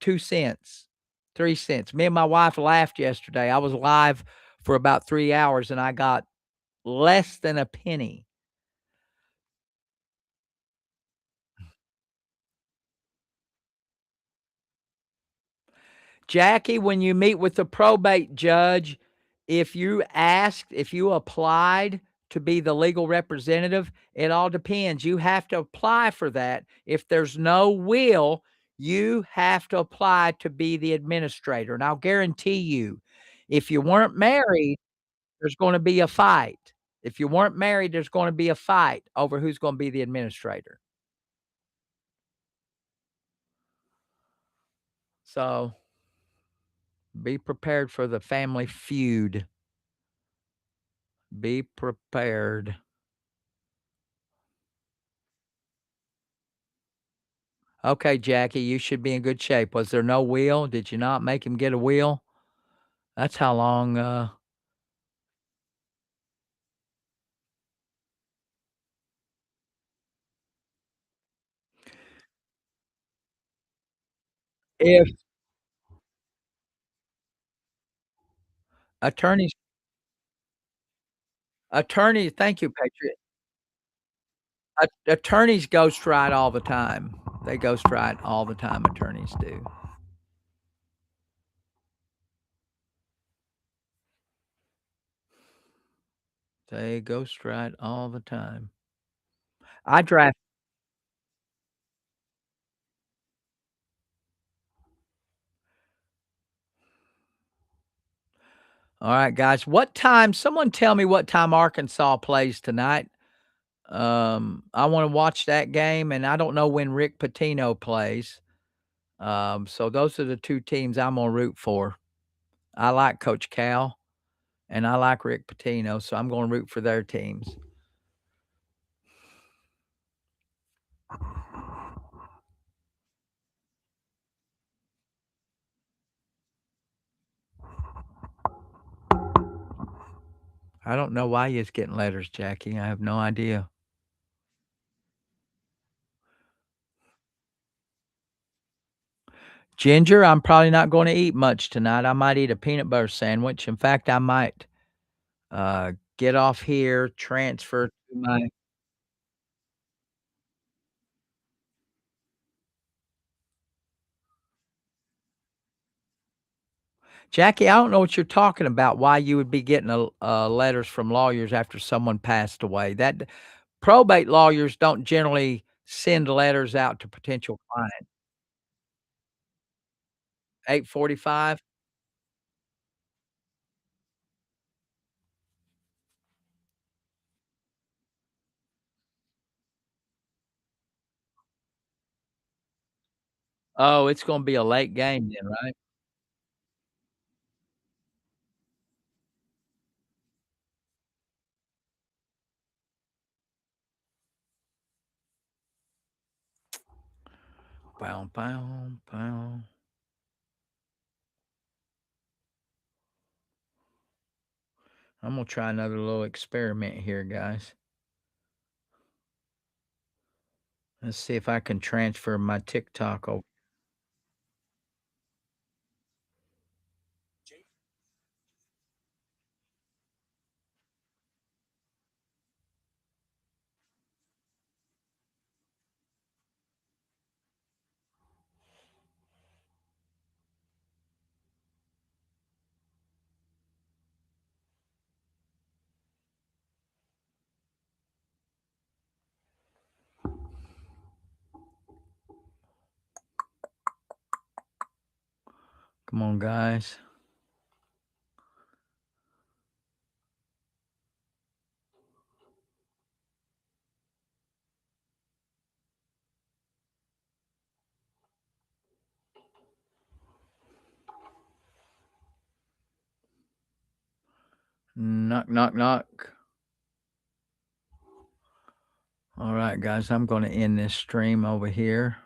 2 cents, 3 cents. Me and my wife laughed yesterday. I was live for about 3 hours and I got less than a penny. Jackie, when you meet with the probate judge, if you applied to be the legal representative, it all depends. You have to apply for that. If there's no will, you have to apply to be the administrator. And I'll guarantee you, if you weren't married, there's gonna be a fight. If you weren't married, there's gonna be a fight over who's gonna be the administrator. So, be prepared for the family feud. Be prepared. Okay, Jackie, you should be in good shape. Was there no wheel? Did you not make him get a wheel? That's how long, if attorneys thank you, Patriot. Attorneys ghostwrite all the time. They ghostwrite all the time, attorneys do. They ghostwrite all the time. I draft Alright, guys. What time someone tell me what time Arkansas plays tonight. I wanna watch that game, and I don't know when Rick Pitino plays. So those are the 2 teams I'm gonna root for. I like Coach Cal, and I like Rick Pitino, so I'm gonna root for their teams. I don't know why you's getting letters, Jackie. I have no idea. Ginger, I'm probably not gonna eat much tonight. I might eat a peanut butter sandwich. In fact, I might, get off here, transfer to my Jackie, I don't know what you're talking about, why you would be getting letters from lawyers after someone passed away. That probate lawyers don't generally send letters out to potential clients. 8:45? Oh, it's gonna be a late game then, right? Bow, bow, bow. I'm gonna try another little experiment here, guys. Let's see if I can transfer my TikTok over. Come on, guys. Knock, knock, knock. Alright, guys, I'm gonna end this stream over here.